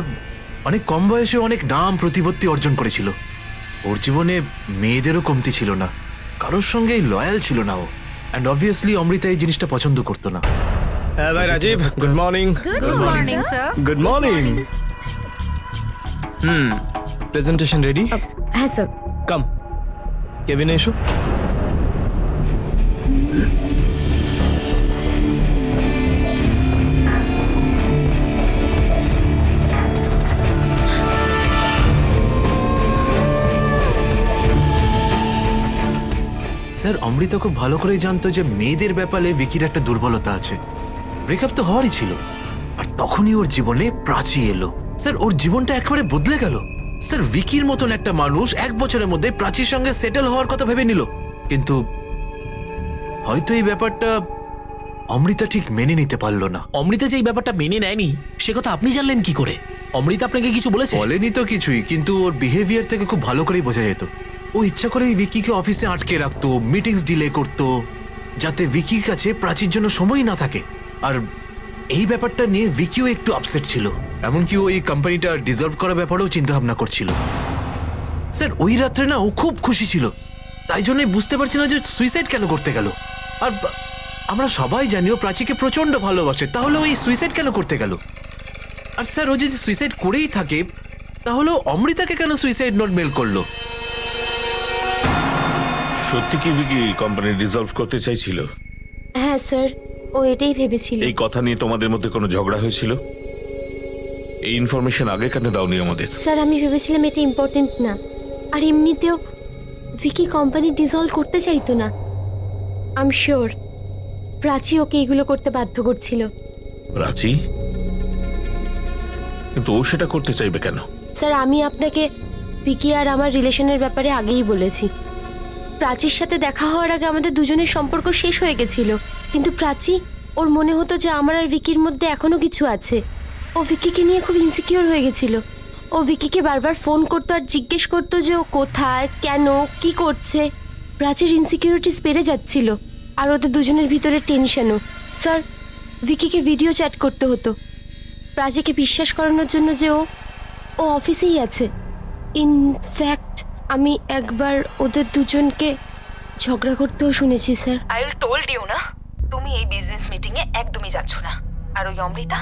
[SPEAKER 12] অনেক কম বয়সে অনেক নাম প্রতিপত্তি অর্জন করেছিল। ওর জীবনে মেয়েদেরও কমতি ছিল না, কারোর সঙ্গে লয়াল ছিল না ও। অ্যান্ড অবভিয়াসলি অমৃতা এই জিনিসটা পছন্দ করতো না।
[SPEAKER 4] হ্যাঁ ভাই Rajib, good morning.
[SPEAKER 5] Good morning sir.
[SPEAKER 4] Good morning. Presentation ready?
[SPEAKER 5] হ্যাঁ স্যার।
[SPEAKER 4] কাম, কেবিনে এসো।
[SPEAKER 12] স্যার অমৃতা খুব ভালো করেই জানতো যে মেয়েদের ব্যাপারে ভিকির একটা দুর্বলতা আছে। ব্রেকআপ তো হওয়ারই ছিল, আর তখনই ওর জীবনে প্রাচী এলো। স্যার ওর জীবনটা একেবারে বদলে গেল। স্যার ভিকির মতন একটা মানুষ 1 বছরের মধ্যে প্রাচীর সঙ্গে সেটেল হওয়ার কথা ভেবে নিল, কিন্তু হয়তো এই ব্যাপারটা অমৃতা ঠিক মেনে নিতে পারলো না।
[SPEAKER 9] অমৃতা যে এই ব্যাপারটা মেনে নেয়নি সে কথা আপনি জানলেন কি করে? অমৃতা আপনাকে কিছু বলেছে?
[SPEAKER 12] বলেনি তো কিছুই, কিন্তু ওর বিহেভিয়ার থেকে খুব ভালো করেই বোঝা যেত। ও ইচ্ছা করেই ভিকিকে অফিসে আটকে রাখতো, মিটিংস ডিলে করতো, যাতে ভিকির কাছে প্রাচীর জন্য সময় না থাকে। আর এই ব্যাপারটা নিয়ে ভিকিও একটু আপসেট ছিল, এমনকি ও এই কোম্পানিটা ডিজার্ভ করার ব্যাপারেও চিন্তা ভাবনা করছিল। স্যার ওই রাত্রে না ও খুব খুশি ছিল, তাই জন্যই বুঝতে পারছি না যে সুইসাইড কেন করতে গেল। আর আমরা সবাই জানি ও প্রাচীকে প্রচন্ড ভালোবাসে, তাহলে ওই সুইসাইড কেন করতে গেল? আর স্যার ও যদি সুইসাইড করেই থাকে তাহলে অমৃতাকে কেন সুইসাইড নোট মেল করলো?
[SPEAKER 10] সত্যি কি ভিকি কোম্পানি ডিসলভ করতে চাইছিল?
[SPEAKER 3] হ্যাঁ স্যার, ও এটাই ভেবেছিল।
[SPEAKER 10] এই কথা নিয়ে তোমাদের মধ্যে কোনো ঝগড়া হয়েছিল? এই ইনফরমেশন আগে কেন দাওনি আমাদের?
[SPEAKER 3] স্যার আমি ভেবেছিলাম এটা ইম্পর্টেন্ট না, আর এমনিতেও ভিকি কোম্পানি ডিসলভ করতে চাইতো না। আই এম শিওর প্রাচী ওকে এগুলো করতে বাধ্য করছিল।
[SPEAKER 10] প্রাচী? কিন্তু ও সেটা করতে চাইবে কেন?
[SPEAKER 3] স্যার আমি আপনাকে ভিকি আর আমার রিলেশনের ব্যাপারে আগেই বলেছি। প্রাচীর সাথে দেখা হওয়ার আগে আমাদের দুজনের সম্পর্ক শেষ হয়ে গেছিল, কিন্তু প্রাচী ওর মনে হতো যে আমার আর ভিকির মধ্যে এখনো কিছু আছে। ও ভিকিকে নিয়ে খুব ইনসিকিউর হয়ে গেছিল। ও ভিকিকে বারবার ফোন করতো আর জিজ্ঞেস করতো যে ও কোথায়, কেন, কি করছে। প্রাচীর ইনসিকিউরিটিস বেড়ে যাচ্ছিল, আর ওদের দুজনের ভিতরে টেনশনও। স্যার ভিকিকে ভিডিও চ্যাট করতে হতো প্রাচীকে বিশ্বাস করানোর জন্য যে ও অফিসেই আছে। ইনফ্যাক্ট আমি একবার ওদের দুজনকে ঝগড়া করতেও শুনেছি স্যার।
[SPEAKER 11] আই টোল্ড ইউ না, তুমি এই বিজনেস মিটিং এ একদমই যাচ্ছ না। আর ওই অমৃতা,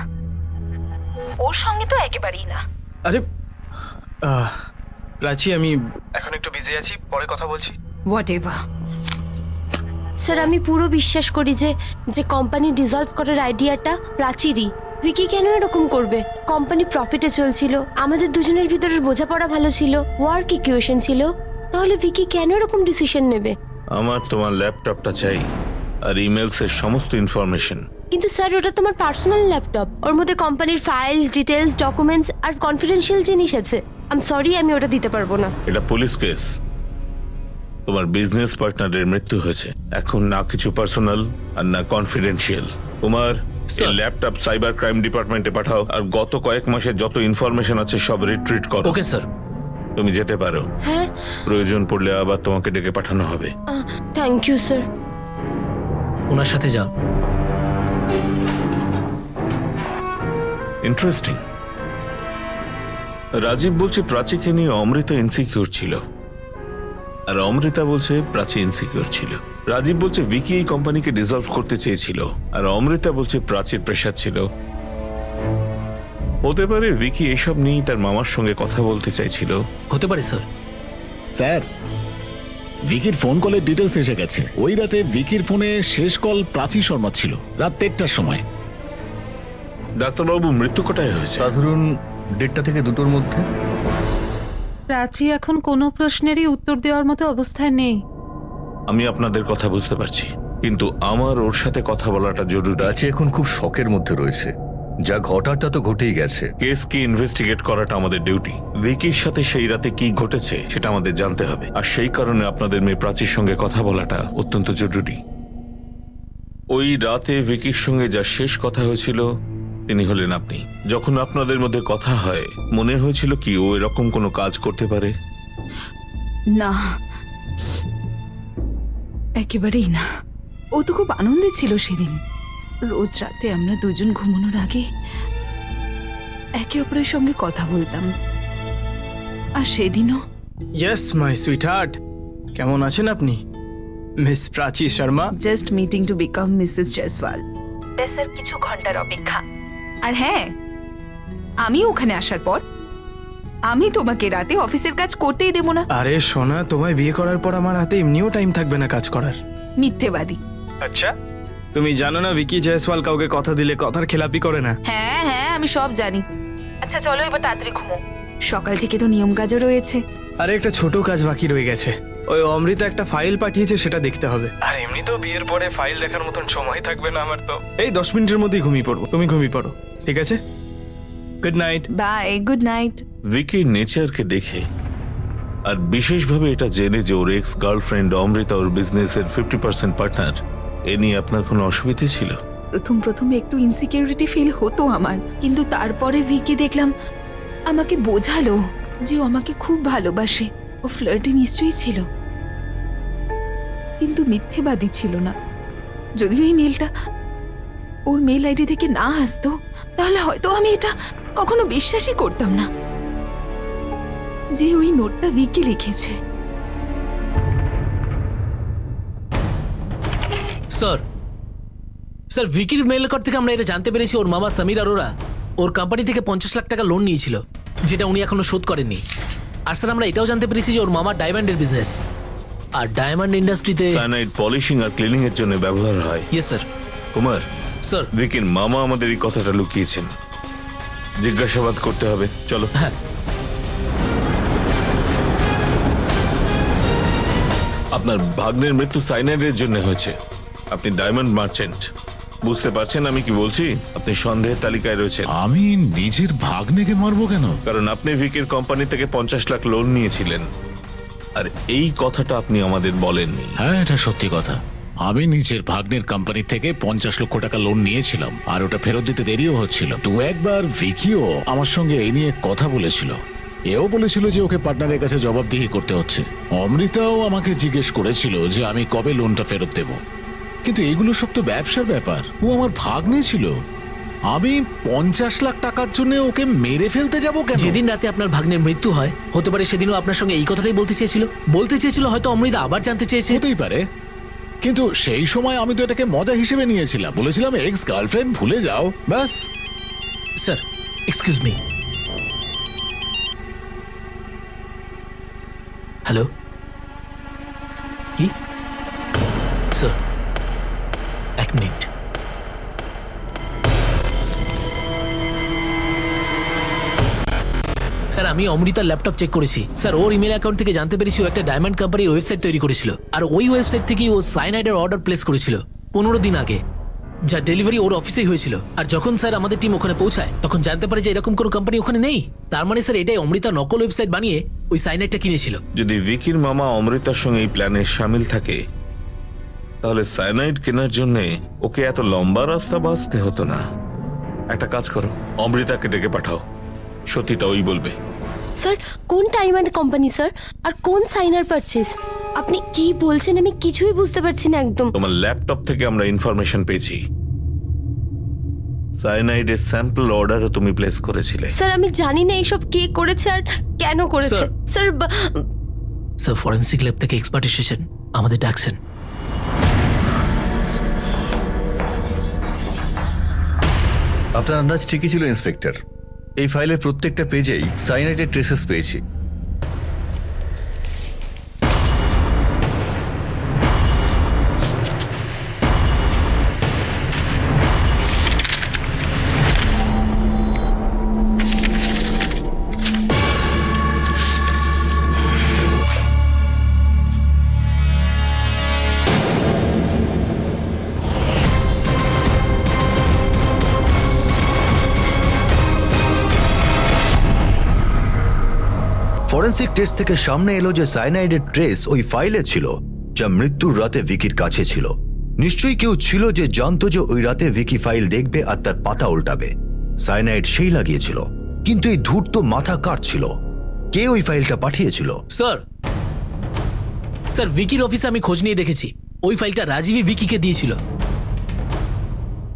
[SPEAKER 11] ওর সঙ্গে তো একেবারেই না।
[SPEAKER 4] আরে প্রাচী, আমি এখন একটু বিজি আছি, পরে কথা বলছি।
[SPEAKER 11] What ever.
[SPEAKER 3] স্যার আমি পুরো বিশ্বাস করি যে কোম্পানি ডিসলভ করার আইডিয়াটা প্রাচীরই। ভিকি কেন এরকম করবে? কোম্পানি প্রফিটে চলছিল, আমাদের দুজনের ভিতরের বোঝাপড়া ভালো ছিল, ওয়ার্ক ইকুয়েশন ছিল, তাহলে ভিকি কেন এরকম ডিসিশন নেবে?
[SPEAKER 10] আমার তোমার ল্যাপটপটা চাই, আর ইমেলস এর সমস্ত ইনফরমেশন।
[SPEAKER 3] কিন্তু স্যার ওটা তোমার পার্সোনাল ল্যাপটপ, ওর মধ্যে কোম্পানির files, details, documents are confidential জিনিস আছে। আই এম সরি, আমি ওটা দিতে পারবো না।
[SPEAKER 10] এটা পুলিশ কেস, তোমার বিজনেস পার্টনারের মৃত্যু হয়েছে। এখন না কিছু পার্সোনাল আর না কনফিডেন্সিয়াল। তোমার এই ল্যাপটপ সাইবার ক্রাইম ডিপার্টমেন্টে পাঠাও, আর গত কয়েক মাসের যত ইনফরমেশন আছে সব রিট্রিট করো।
[SPEAKER 9] Okay sir.
[SPEAKER 10] তুমি যেতে পারো,
[SPEAKER 3] হ্যাঁ
[SPEAKER 10] প্রয়োজন পড়লে আবার তোমাকে ডেকে পাঠানো হবে।
[SPEAKER 3] Thank you sir.
[SPEAKER 9] ওনার সাথে যাও।
[SPEAKER 10] ইন্টারেস্টিং। রাজীব বলছে প্রাচীকে নিয়ে অমৃতা ইনসিকিউর ছিল, আর অমৃতা বলছে প্রাচী ইনসিকিউর ছিল। রাজীব বলছে ভিকি এই কোম্পানিকে ডিসলভ করতে চেয়েছিল, আর অমৃতা বলছে প্রাচীর প্রেশার ছিল। হতে পারে ভিকি এসব নিয়েই তার মামার সঙ্গে কথা বলতে চাইছিল।
[SPEAKER 9] হতে পারে স্যার।
[SPEAKER 6] স্যার, ভিকির ফোন কলের ডিটেলস এসে গেছে। ওই রাতে ভিকির ফোনে শেষ কল প্রাচী শর্মা ছিল, রাত 1টার সময়।
[SPEAKER 10] ডাক্তারবাবু, মৃত্যু কোটায় হয়েছে?
[SPEAKER 7] সাধারণ 1:30 থেকে 2টোর মধ্যে।
[SPEAKER 8] প্রাচী এখন কোনো প্রশ্নেরই উত্তর দেওয়ার মতো অবস্থায় নেই।
[SPEAKER 10] আমি আপনাদের কথা বুঝতে পারছি, কিন্তু আমার ওর সাথে কথা বলাটা জরুরি।
[SPEAKER 7] প্রাচী এখন খুব শকের মধ্যে রয়েছে। যা ঘটার তা তো ঘটেই গেছে।
[SPEAKER 10] কেসকে ইনভেস্টিগেট করাটা আমাদের ডিউটি। ভিকির সাথে সেই রাতে কি ঘটেছে সেটা আমাদের জানতে হবে, আর সেই কারণে আপনাদের মেয়ে প্রাচীর সঙ্গে কথা বলাটা অত্যন্ত জরুরি। ওই রাতে ভিকির সঙ্গে যা শেষ কথা হয়েছিল তিনি হলেন আপনি। যখন আপনাদের মধ্যে কথা হয় মনে হয়েছিল কি ও এরকম কোনো কাজ করতে পারে?
[SPEAKER 11] না, একেবারেই না। ও তো খুব আনন্দে ছিল সেদিন। রোজ রাতে আমরা দুজন ঘুমানোর আগে একে অপরের সঙ্গে কথা বলতাম, আর সেদিনও।
[SPEAKER 4] ইয়েস মাই সুইট হার্ট, কেমন আছেন আপনি miss Prachi Sharma?
[SPEAKER 11] Just meeting to become Mrs Jaiswal. Sir, কিছু ঘন্টার অপেক্ষা। আর হ্যাঁ, আমি ওখানে আসার পর আমি তোমাকে রাতে অফিসের কাজ করতেই দেব না।
[SPEAKER 4] আরে সোনা, তোমায় বিয়ে করার পর আমার হাতে এমনিও টাইম থাকবে না কাজ করার।
[SPEAKER 11] মিথ্যেবাদী।
[SPEAKER 4] আচ্ছা, তুমি জানো না ভিকি জয়সওয়াল কাউকে কথা দিলে কথার খেলাপি করে না?
[SPEAKER 11] হ্যাঁ হ্যাঁ, আমি সব জানি। আচ্ছা চলো এবার তাড়াতাড়ি ঘুমো, সকাল থেকে তো নিয়ম কাজও রয়েছে।
[SPEAKER 4] আরে একটা ছোট কাজ বাকি রয়ে গেছে। ওই অমৃতা একটা ফাইল পাঠিয়েছে, সেটা দেখতে হবে। আর এমনিতেও বিয়ের পরে ফাইল দেখার মতন সময় থাকবে না আমার। তো এই 10 মিনিটের মধ্যেই ঘুমিয়ে পড়বো, তুমি ঘুমিয়ে পড়ো, ঠিক আছে? Good night.
[SPEAKER 11] Bye, good night.
[SPEAKER 10] ভিকির নেচারকে দেখে, আর বিশেষভাবে এটা জেনে যে ওর এক্স গার্লফ্রেন্ড অমৃতা ওর বিজনেসের 50% পার্টনার, এ নিয়ে আপনার কোনো অসুবিধা ছিল?
[SPEAKER 11] প্রথম একটু ইনসিকিউরিটি ফিল হতো আমার, কিন্তু তারপরে ভিকি দেখলাম আমাকে বোঝালো যে ও আমাকে খুব ভালোবাসে। ও ফ্লার্টি নিশ্চয়ই ছিল, কিন্তু মিথ্যেবাদী ছিল না। যদিও এই মেলটা ওর মেল আইডি থেকে না আসতো, তাহলে হয়তো আমি এটা কখনো বিশ্বাসই করতাম না যে ওই নোটটা ভিকি লিখেছে।
[SPEAKER 9] স্যার, স্যার ভিকির মেল রেকর্ড থেকে আমরা এটা জানতে পেরেছি ওর মামা সমীর আরোরা ওর কোম্পানি থেকে 50 লাখ টাকা লোন নিয়েছিল, যেটা উনি এখনো শোধ করেননি। আর স্যার আমরা এটাও জানতে পেরেছি যে ওর মামা ডায়মন্ডের বিজনেস, আর ডায়মন্ড ইন্ডাস্ট্রিতে
[SPEAKER 10] সায়ানাইড পলিশিং আর ক্লিনিং এর জন্য ব্যবহার হয়।
[SPEAKER 9] Yes sir.
[SPEAKER 10] কুমার,
[SPEAKER 9] স্যার।
[SPEAKER 10] ভিকির মামা আমাদের এই কথাটা লুকিয়েছেন, জিজ্ঞাসাবাদ করতে হবে। চলো।
[SPEAKER 9] হ্যাঁ।
[SPEAKER 10] আপনার ভাগ্নের মৃত্যু সাইনাইডের জন্য হয়েছে। আপনি ডায়মন্ড মার্চেন্ট, বুঝতে পারছেন আমি কি বলছি? আপনি সন্দেহের তালিকায় রয়েছেন।
[SPEAKER 6] আমি নিজের ভাগ্নেকে মারবো কেন?
[SPEAKER 10] কারণ আপনি ভিকির কোম্পানি থেকে 50 লাখ লোন নিয়েছিলেন, আর এই কথাটা আপনি আমাদের বলেননি।
[SPEAKER 6] হ্যাঁ, এটা সত্যি কথা। আমি নিজের ভাগ্নের কোম্পানি থেকে 50 লক্ষ টাকা লোন নিয়েছিলাম, আর ওটা ফেরত দিতে দেরিও হচ্ছিল। 2-1 বার ভিকিও আমার সঙ্গে এই নিয়ে কথা বলেছিল। এও বলেছিল যে ওকে পার্টনারের কাছে জবাবদিহি করতে হচ্ছে। অমৃতাও আমাকে জিজ্ঞেস করেছিল যে আমি কবে লোনটা ফেরত দেব, কিন্তু এগুলো সব তো ব্যবসার ব্যাপার। ও আমার ভাগ্নে ছিল, আমি 50 লাখ টাকার জন্য ওকে মেরে ফেলতে যাব কেন?
[SPEAKER 9] যেদিন রাতে আপনার ভাগ্নের মৃত্যু হয়, হতে পারে সেদিনও আপনার সঙ্গে এই কথাটাই বলতে চেয়েছিল। হয়তো অমৃতা আবার জানতে চেয়েছে।
[SPEAKER 6] হতেই পারে, কিন্তু সেই সময় আমি তো এটাকে মজা হিসেবে নিয়েছিলাম। বলেছিলাম এক্স গার্লফ্রেন্ড ভুলে যাও, ব্যাস।
[SPEAKER 9] Sir, excuse me. হ্যালো, কি স্যার? 1 মিনিট। স্যার, আমি অমৃতার ল্যাপটপ চেক করেছি। স্যার, ওর ইমেল অ্যাকাউন্ট থেকে জানতে পেরেছি ও একটা ডায়মন্ড কোম্পানির ওয়েবসাইট তৈরি করেছিল, আর ওই ওয়েবসাইট থেকেই ও সাইনাইডের অর্ডার প্লেস করেছিল 15 দিন আগে, যার ডেলিভারি ওর অফিসেই হয়েছিল। আর যখন স্যার আমাদের টিম ওখানে পৌঁছায়, তখন জানতে পারে যে এরকম কোনো কোম্পানি ওখানে নেই। তার মানে স্যার এটাই অমৃতা নকল ওয়েবসাইট বানিয়ে ওই সাইনাইডটা কিনেছিল।
[SPEAKER 10] যদি ভিকির মামা অমৃতার সঙ্গে এই প্ল্যানে সামিল থাকে, তাহলে সায়ানাইড কেনার জন্য ওকে এত লম্বা রাস্তা বাঁচতে হতো না। একটা কাজ করো, অমৃতাকে ডেকে পাঠাও, সত্যিটা ওই বলবে।
[SPEAKER 3] স্যার কোন টাইম অ্যান্ড কোম্পানি স্যার, আর কোন সাইনার পারচেজ? আপনি কি বলছেন আমি কিছুই বুঝতে পারছি না একদম।
[SPEAKER 10] তোমার ল্যাপটপ থেকে আমরা ইনফরমেশন পেয়েছি সায়ানাইডের স্যাম্পল অর্ডারও তুমি প্লেস করেছিলে।
[SPEAKER 3] স্যার আমি জানি না এইসব কে করেছে আর কেন করেছে। স্যার
[SPEAKER 9] স্যার ফরেন্সিক ল্যাব থেকে এক্সপার্ট এসেছেন, আমাদের ডাকছেন।
[SPEAKER 7] আপনার আন্দাজ ঠিকই ছিল ইন্সপেক্টর। এই ফাইলের প্রত্যেকটা পেজেই সাইনাইডের ট্রেসেস পেয়েছি। ফরেন্সিক টেস্ট থেকে সামনে এলো যে সাইনাইডের ট্রেস ওই ফাইলে ছিল, যা মৃত্যুর রাতে ভিকির কাছে ছিল। নিশ্চয়ই কেউ ছিল যে জানতো যে ওই রাতে ভিকি ফাইল দেখবে আর তার পাতা উল্টাবে। সাইনাইড সেই লাগিয়েছিল, কিন্তু এই ধূর্ত মাথা কার ছিল? কে ওই ফাইলটা পাঠিয়েছিল?
[SPEAKER 9] স্যার ভিকির অফিসে আমি খোঁজ নিয়ে দেখেছি, ওই ফাইলটা রাজীবই ভিকিকে দিয়েছিল।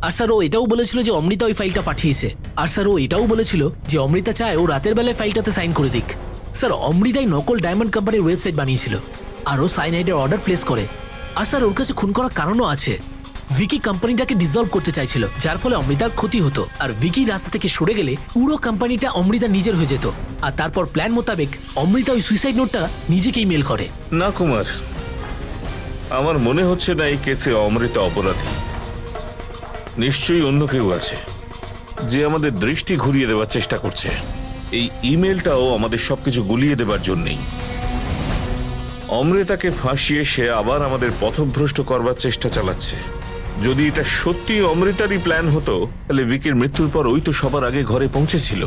[SPEAKER 9] আর স্যার ও এটাও বলেছিল যে অমৃতা ওই ফাইলটা পাঠিয়েছে। আর স্যার ও এটাও বলেছিল যে অমৃতা চায় ও রাতের বেলায় ফাইলটাতে সাইন করে দিক। স্যার অমৃতাই নকল ডায়মন্ড কোম্পানির ওয়েবসাইট বানিয়েছিল আর ও সাইনাইডের অর্ডার প্লেস করে। আর স্যার ওর কাছে খুন করার কারণও আছে। ভিকি কোম্পানিটাকে ডিসলভ করতে চাইছিল, যার ফলে অমৃতার ক্ষতি হতো। আর ভিকি রাস্তা থেকে সরে গেলে পুরো কোম্পানিটা অমৃতা নিজের হয়ে যেত। আর তারপর প্ল্যান মোতাবেক অমৃতা ওই সুইসাইড নোটটা নিজেকেই মেল করে।
[SPEAKER 10] না কুমার, আমার মনে হচ্ছে না এই কেসে অমৃতা অপরাধী। নিশ্চয়ই অন্য কেউ আছে যে আমাদের দৃষ্টি ঘুরিয়ে দেওয়ার চেষ্টা করছে। এই ইমেলটাও আমাদের সবকিছু গুলিয়ে দেবার জন্যই। অমৃতাকে ফাঁসিয়ে সে আবার আমাদের পথভ্রষ্ট করবার চেষ্টা চালাচ্ছে। যদি এটা সত্যি অমৃতারই প্ল্যান হতো, তাহলে ভিকির মৃত্যুর পর ওই তো সবার আগে ঘরে পৌঁছেছিল।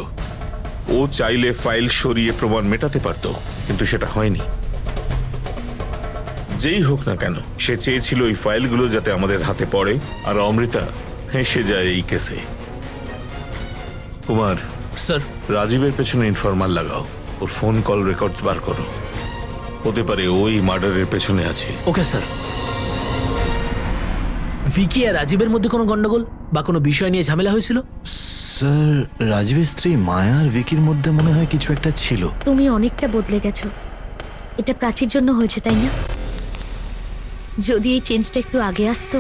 [SPEAKER 10] ও চাইলে ফাইল সরিয়ে প্রমাণ মেটাতে পারত, কিন্তু সেটা হয়নি। যেই হোক না কেন, সে চেয়েছিল এই ফাইলগুলো যাতে আমাদের হাতে পড়ে আর অমৃতা হেসে যায় এই কেসে। কুমার,
[SPEAKER 9] স্যার
[SPEAKER 10] রাজীবের পেছনে ইনফরমার লাগাও, ওর ফোন কল রেকর্ডস বার করো। হতে পারে ওই মার্ডারের পেছনে আছে।
[SPEAKER 9] Okay sir. ভিকি আর রাজীবের মধ্যে কোনো গন্ডগোল বা কোনো বিষয় নিয়ে ঝামেলা হয়েছিল?
[SPEAKER 4] স্যার রাজীবের স্ত্রী মায়া আর ভিকির মধ্যে মনে হয় কিছু একটা ছিল।
[SPEAKER 5] তুমি অনেকটা বদলে গেছো, এটা প্রাচীর জন্য হয়েছে তাই না? যদি এই চেঞ্জটা একটু আগে আসতো।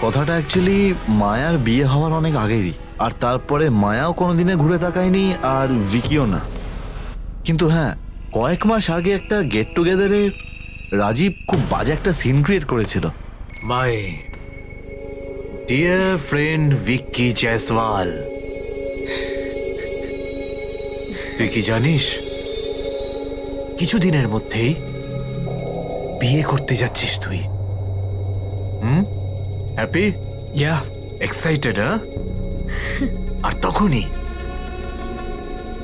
[SPEAKER 1] কথাটা অ্যাকচুয়ালি মায়ার বিয়ে হওয়ার অনেক আগেরই, আর তারপরে মায়াও কোনোদিনে ঘুরে তাকায়নি আর ভিকিও না। কিন্তু হ্যাঁ, কয়েক মাস আগে একটা গেট টুগেদারে রাজীব খুব বাজে একটা সিন ক্রিয়েট করেছিল।
[SPEAKER 12] My dear friend Vicky Jaiswal, তুই কি জানিস কিছুদিনের মধ্যেই বিয়ে করতে যাচ্ছিস তুই? হ্যাপি?
[SPEAKER 4] ইয়া,
[SPEAKER 12] এক্সাইটেড? আর তখনই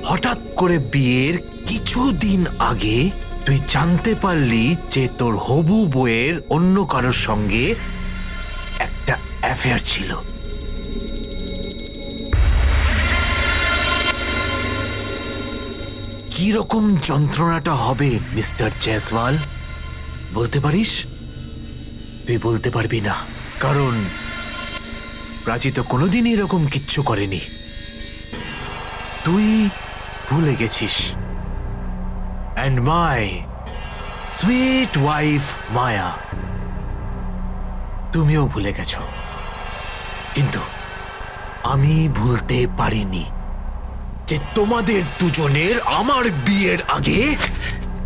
[SPEAKER 12] হঠাৎ করে বিয়ের কিছুদিন আগে তুই জানতে পারলি যে তোর হবু বউয়ের অন্য কারোর সঙ্গে একটা অ্যাফেয়ার ছিল। কি রকম যন্ত্রণাটা হবে মিস্টার জয়সওয়াল, বলতে পারিস? তুই বলতে পারবি না, কারণ প্রাচী তো কোনোদিন এরকম কিচ্ছু করেনি। তুই ভুলে গেছিস। অ্যান্ড মাই সুইট ওয়াইফ মায়া, তুমিও ভুলে গেছো। কিন্তু আমি ভুলতে পারিনি যে তোমাদের দুজনের আমার বিয়ের আগে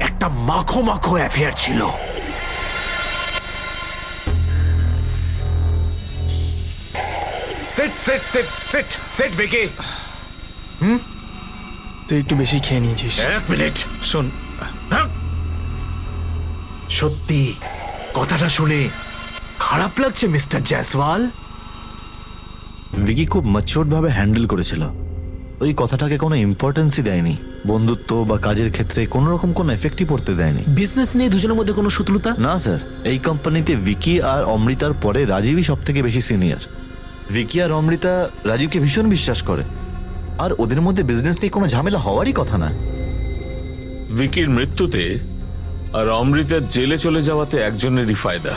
[SPEAKER 12] একটা মাখো মাখো অ্যাফেয়ার ছিল। Set set set set set বেকে।
[SPEAKER 4] তুই একটু বেশি খেয়ে নিয়েছিস।
[SPEAKER 12] এক মিনিট
[SPEAKER 4] শোন,
[SPEAKER 12] সত্যি কথাটা শুনে খারাপ লাগছে মিস্টার জয়সওয়াল?
[SPEAKER 1] ভিকি খুব ম্যাচিওরড ভাবে হ্যান্ডেল করেছিল, ওই কথাটাকে কোনো ইম্পর্টেন্সই দেয়নি। বন্ধুত্ব বা কাজের ক্ষেত্রে কোনো রকম কোনো এফেক্টই পড়তে দেয়নি।
[SPEAKER 9] বিজনেস নিয়ে দুজনের মধ্যে কোনো শত্রুতা?
[SPEAKER 1] না স্যার, এই কোম্পানিতে ভিকি আর অমৃতার পরে রাজীবই সব থেকে বেশি সিনিয়র। ভিকি আর অমৃতা রাজীবকে ভীষণ বিশ্বাস করে, আর ওদের মধ্যে বিজনেস নিয়ে কোনো ঝামেলা হওয়ারই কথা না।
[SPEAKER 10] ভিকির মৃত্যুতে আর অমৃতার জেলে চলে যাওয়াতে একজনেরই ফায়দা,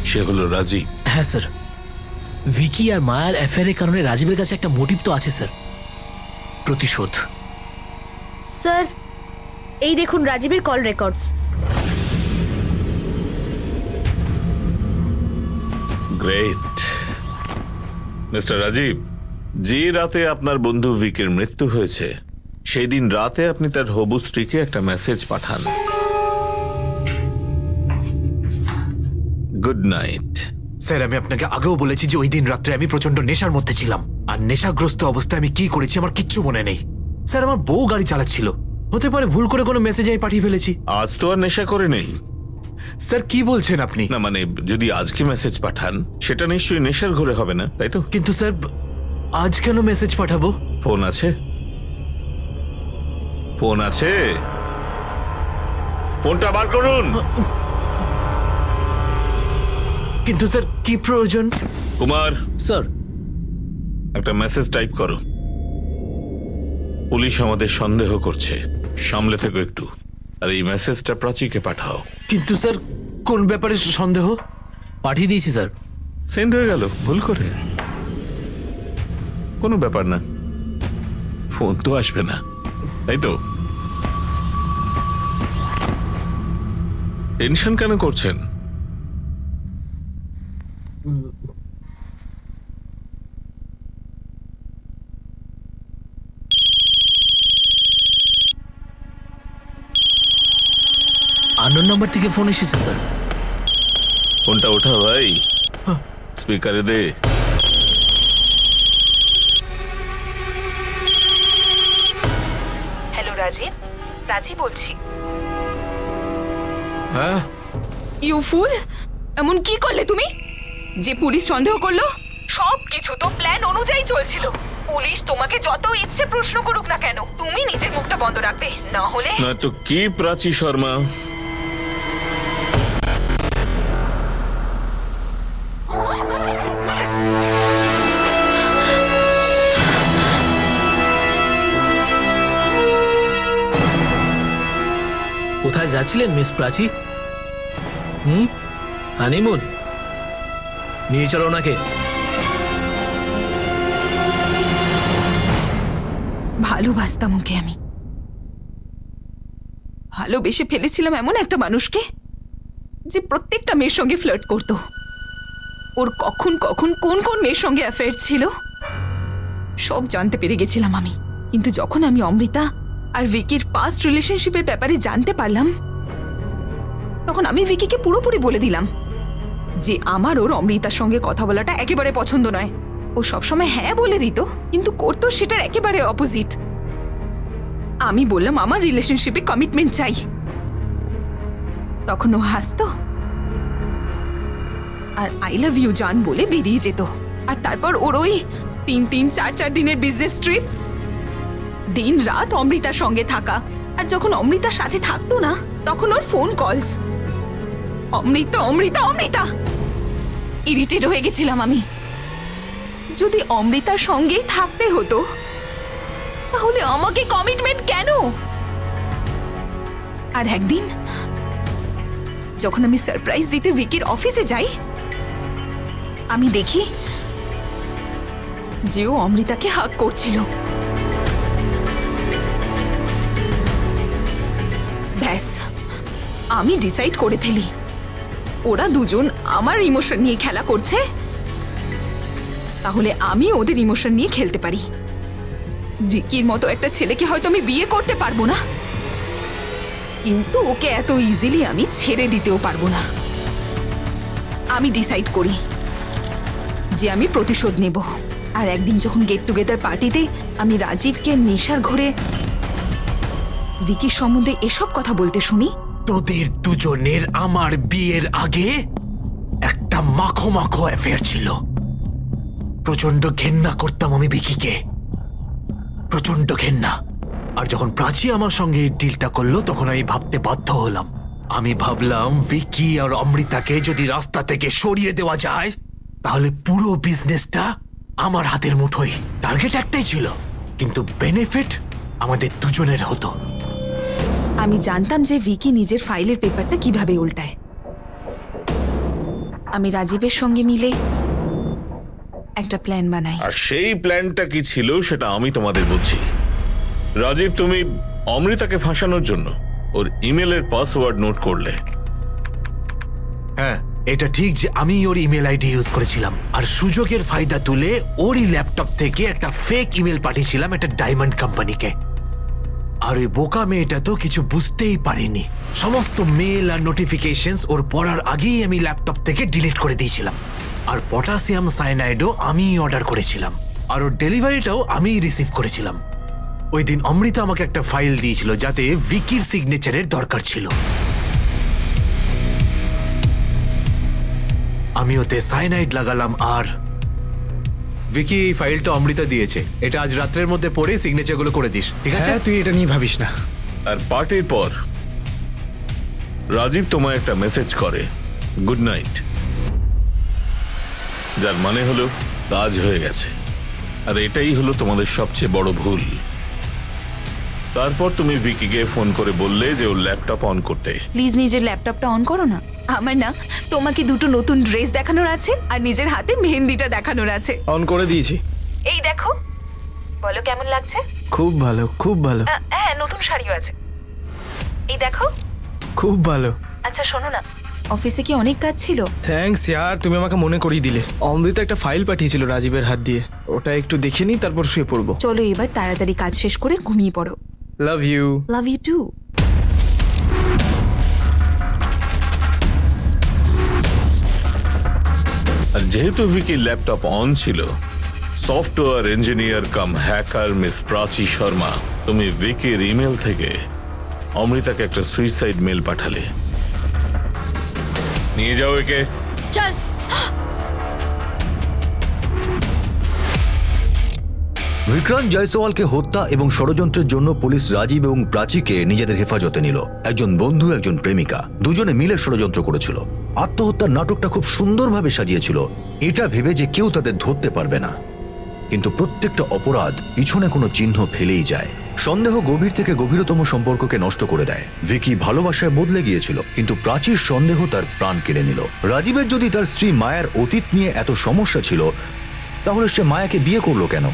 [SPEAKER 10] সে হলো রাজীব।
[SPEAKER 9] হ্যাঁ স্যার, ভিকি আর মায়ার অ্যাফেয়ারের কারণে রাজীবের কাছে একটা মোটিভ তো আছে স্যার, প্রতিশোধ।
[SPEAKER 5] স্যার এই দেখুন রাজীবের call records.
[SPEAKER 10] Great mister Rajiv, যে রাতে আপনার বন্ধু ভিকের মৃত্যু হয়েছে সেই দিন রাতে আপনি তার হবু স্ত্রীকে একটা মেসেজ পাঠান, গুড নাইট।
[SPEAKER 12] স্যার আমি আপনাকে আগেও বলেছি যে ওই দিন রাত্রে আমি প্রচন্ড নেশার মধ্যে ছিলাম, আর নেশাগ্রস্ত অবস্থায় আমি কি করেছি আমার কিচ্ছু মনে নেই। স্যার আমার বউ গাড়ি চালাচ্ছিল, হতে পারে ভুল করে কোনো মেসেজ আমি পাঠিয়ে ফেলেছি।
[SPEAKER 10] আজ তো আর নেশা করে নেই।
[SPEAKER 12] স্যার কি বলছেন আপনি?
[SPEAKER 10] না মানে যদি আজকে মেসেজ পাঠান সেটা নিশ্চয়ই নেশার ঘরে হবে না, তাই তো?
[SPEAKER 12] কিন্তু স্যার আজ কেন মেসেজ পাঠাবো?
[SPEAKER 10] ফোন আছে? ফোন আছে? ফোনটা বার করুন।
[SPEAKER 12] কিন্তু স্যার কি প্রয়োজন?
[SPEAKER 10] কুমার,
[SPEAKER 9] স্যার
[SPEAKER 10] একটা মেসেজ টাইপ করো। পুলিশ আমাদের সন্দেহ করছে, সামলে থেকো একটু। আর এই মেসেজটা প্রাচীকে পাঠাও।
[SPEAKER 12] কিন্তু স্যার কোন ব্যাপারে সন্দেহ?
[SPEAKER 9] পাঠিয়ে দিয়েছি স্যার।
[SPEAKER 10] সেন্ড হয়ে গেল ভুল করে? কোনো ব্যাপার না, ফোন তো আসবে না, তাই তো? টেনশন কেন করছেন?
[SPEAKER 9] আননোন নাম্বার থেকে ফোন এসেছে স্যার।
[SPEAKER 10] ফোনটা ওঠা ভাই, স্পিকারে দে।
[SPEAKER 11] হ্যালো রাজীব, রাজীব বলছি।
[SPEAKER 12] হ্যাঁ
[SPEAKER 11] ইউ ফুল, এমন কি করলে তুমি যে পুলিশ সন্দেহ করলো? সব কিছু তো প্ল্যান অনুযায়ী চলছিল। পুলিশ তোমাকে যত ইচ্ছে প্রশ্ন করুক না কেন, তুমি নিজের মুখটা বন্ধ রাখবে, না হলে।
[SPEAKER 10] নয়তো কি প্রাচী শর্মা?
[SPEAKER 9] কোথায় যাচ্ছিলেন মিস প্রাচী? হানিমুন? নিয়ে চলো ওনাকে।
[SPEAKER 11] ভালোবাসতাম ওকে আমি, ভালোবেসে ফেলেছিলাম এমন একটা মানুষকে যে প্রত্যেকটা মেয়ের সঙ্গে ফ্লার্ট করত। ওর কখন কখন কোন কোন মেয়ের সঙ্গে অ্যাফেয়ার ছিল সব জানতে পেরে গেছিলাম আমি। কিন্তু যখন আমি অমৃতা আর ভিকির পাস্ট রিলেশনশিপের ব্যাপারে জানতে পারলাম, তখন আমি ভিকিকে পুরোপুরি বলে দিলাম যে আমার ওর অমৃতার সঙ্গে কথা বলাটা একেবারে পছন্দ নয়। ও সবসময় হ্যাঁ বলে দিত, কিন্তু করতো সেটার একেবারে অপোজিট। আমি বললাম আমার রিলেশনশিপে কমিটমেন্ট চাই, তখন ও হাসতো আর আই লাভ ইউ জান বলে বেরিয়ে যেত। আর তারপর ওর ওই 3-4 দিনের বিজনেস ট্রিপ, দিন রাত অমৃতার সঙ্গে থাকা। আর যখন অমৃতার সাথে থাকতো না তখন ওর phone calls, Amrita Amrita Amrita. Irritate হয়ে গেছিলাম আমি। যদি অমৃতার সঙ্গেই থাকতে হতো তাহলে আমাকে কমিটমেন্ট কেন? আর একদিন যখন আমি সারপ্রাইজ দিতে ভিকির অফিসে যাই, আমি দেখি যে ও অমৃতাকে হাগ করছিল। ব্যাস, আমি ডিসাইড করে ফেলি ওরা দুজন আমার ইমোশন নিয়ে খেলা করছে, তাহলে আমি ওদের ইমোশন নিয়ে খেলতে পারি। ভিকির মতো একটা ছেলেকে হয়তো আমি বিয়ে করতে পারবো না, কিন্তু ওকে এত ইজিলি আমি ছেড়ে দিতেও পারবো না। আমি ডিসাইড করি যে আমি প্রতিশোধ নেব। আর একদিন যখন গেট টুগেদার পার্টিতে আমি রাজীবকে নেশার ঘরে ভিকির সম্বন্ধে এসব কথা বলতে শুনি,
[SPEAKER 12] তোদের দুজনের আমার বিয়ের আগে একটা মাখো মাখো অ্যাফেয়ার ছিল। প্রচন্ড ঘেন্না করতাম আমি ভিকিকে, প্রচন্ড ঘেন্না। আর যখন প্রাচী আমার সঙ্গে এই ডিলটা করলো তখন আমি ভাবতে বাধ্য হলাম। আমি ভাবলাম ভিকি আর অমৃতাকে যদি রাস্তা থেকে সরিয়ে দেওয়া যায় তাহলে পুরো বিজনেসটা আমার হাতের মুঠোয়। টার্গেট একটাই ছিল, কিন্তু বেনিফিট আমাদের দুজনের হতো।
[SPEAKER 11] আমি জানতাম যে ভিকি নিজের ফাইলের পেপারটা কিভাবে উল্টায়। আমি রাজীবের সঙ্গে মিলে একটা প্ল্যান বানাই।
[SPEAKER 10] আর সেই প্ল্যানটা কি ছিল সেটা আমি তোমাদের বলছি। রাজীব, তুমি অমৃতাকে ফাঁসানোর জন্য ওর ইমেলের পাসওয়ার্ড নোট করলে।
[SPEAKER 12] হ্যাঁ, এটা ঠিক যে আমি ওর ইমেল আইডি ইউজ করেছিলাম আর সুযোগের ফায়দা তুলে ওরই ল্যাপটপ থেকে একটা ফেক ইমেল পাঠিয়েছিলাম একটা ডায়মন্ড কোম্পানিকে। আর ওই বোকা মেয়েটা তো কিছু বুঝতেই পারেনি। সমস্ত মেল আর নোটিফিকেশনস ওর পড়ার আগেই আমি ল্যাপটপ থেকে ডিলিট করে দিয়েছিলাম। আর পটাশিয়াম সায়ানাইডও আমিই অর্ডার করেছিলাম আর ওর ডেলিভারিটাও আমিই রিসিভ করেছিলাম। ওই দিন অমৃতা আমাকে একটা ফাইল দিয়েছিল যাতে ভিকির সিগনেচারের দরকার ছিল। আমি ওতে সায়ানাইড লাগালাম আর ভিকি এই ফাইলটা অমৃতা দিয়েছে। এটা আজ রাত্রের মধ্যে পড়ে সিগনেচারগুলো করে দিস, ঠিক আছে?
[SPEAKER 4] হ্যাঁ, তুই এটা নিয়ে ভাবিস না।
[SPEAKER 10] আর পার্টির পর রাজীব তোমায় একটা মেসেজ করে, গুড নাইট, যার মানে হলো কাজ হয়ে গেছে। আর এটাই হলো তোমাদের সবচেয়ে বড় ভুল। তারপর তুমি ভিকিকে ফোন করে বললে যে ওর ল্যাপটপ অন করতে।
[SPEAKER 11] প্লিজ নিজের ল্যাপটপটা অন করো না। আমার না তোমাকে দুটো নতুন ড্রেস দেখানোর আছে আর নিজের হাতে মেহেন্দিটা দেখানোর আছে।
[SPEAKER 4] অন করে দিয়েছি।
[SPEAKER 11] এই দেখো, বলো কেমন লাগছে?
[SPEAKER 4] খুব ভালো, খুব ভালো,
[SPEAKER 11] হ্যাঁ, নতুন শাড়িও আছে। এই দেখো।
[SPEAKER 4] খুব ভালো।
[SPEAKER 11] আচ্ছা শোনো না, অফিসে কি অনেক কাজ ছিল?
[SPEAKER 4] থ্যাঙ্কস ইয়ার, তুমি আমাকে মনে করিয়ে দিলে। অমৃতা একটা ফাইল পাঠিয়েছিল রাজীবের হাত দিয়ে, ওটা একটু দেখে নিই তারপর শুয়ে পড়বো।
[SPEAKER 11] চলো এবার তাড়াতাড়ি কাজ শেষ করে ঘুমিয়ে পড়ো।
[SPEAKER 4] Love you.
[SPEAKER 11] Love you too.
[SPEAKER 10] আর যেহেতু ভিকির ল্যাপটপ অন ছিল, software engineer cum hacker miss Prachi Sharma, তুমি ভিকির ইমেল থেকে অমৃতাকে একটা সুইসাইড মেল পাঠালে। নিয়ে যাও একে।
[SPEAKER 11] চল।
[SPEAKER 7] বিক্রান্ত জয়সওয়ালকে হত্যা এবং ষড়যন্ত্রের জন্য পুলিশ রাজীব এবং প্রাচীকে নিজেদের হেফাজতে নিল। একজন বন্ধু, একজন প্রেমিকা, দুজনে মিলে ষড়যন্ত্র করেছিল। আত্মহত্যার নাটকটা খুব সুন্দরভাবে সাজিয়েছিল, এটা ভেবে যে কেউ তাদের ধরতে পারবে না। কিন্তু প্রত্যেকটা অপরাধ পিছনে কোনো চিহ্ন ফেলেই যায়। সন্দেহ গভীর থেকে গভীরতম সম্পর্ককে নষ্ট করে দেয়। ভিকি ভালোবাসায় বদলে গিয়েছিল, কিন্তু প্রাচীর সন্দেহ তার প্রাণ কেড়ে নিল। রাজীবের যদি তার স্ত্রী মায়ার অতীত নিয়ে এত সমস্যা ছিল, তাহলে সে মায়াকে বিয়ে করলো কেন?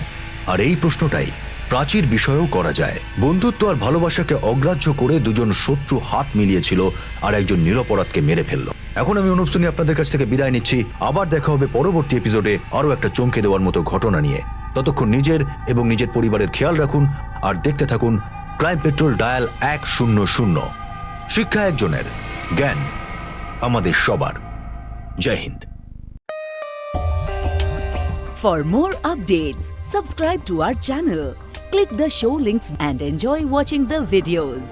[SPEAKER 7] আর এই প্রশ্নটাই প্রাচীর বিষয়েও করা যায়। বন্ধুত্ব আর ভালোবাসাকে অগ্রাহ্য করে দুজন শত্রু হাত মিলিয়েছিল আর একজন নিরপরাধকে মেরে ফেলল। এখন আমি অনুপ সোনি আপনাদের কাছ থেকে বিদায় নিচ্ছি। আবার দেখা হবে পরবর্তী এপিসোডে আরও একটা চমকে দেওয়ার মতো ঘটনা নিয়ে। ততক্ষণ নিজের এবং নিজের পরিবারের খেয়াল রাখুন আর দেখতে থাকুন ক্রাইম পেট্রোল ডায়াল 100। শিক্ষা একজনের, জ্ঞান আমাদের সবার। জয় Hind.
[SPEAKER 13] For more updates, subscribe to our channel, click the show links and enjoy watching the videos.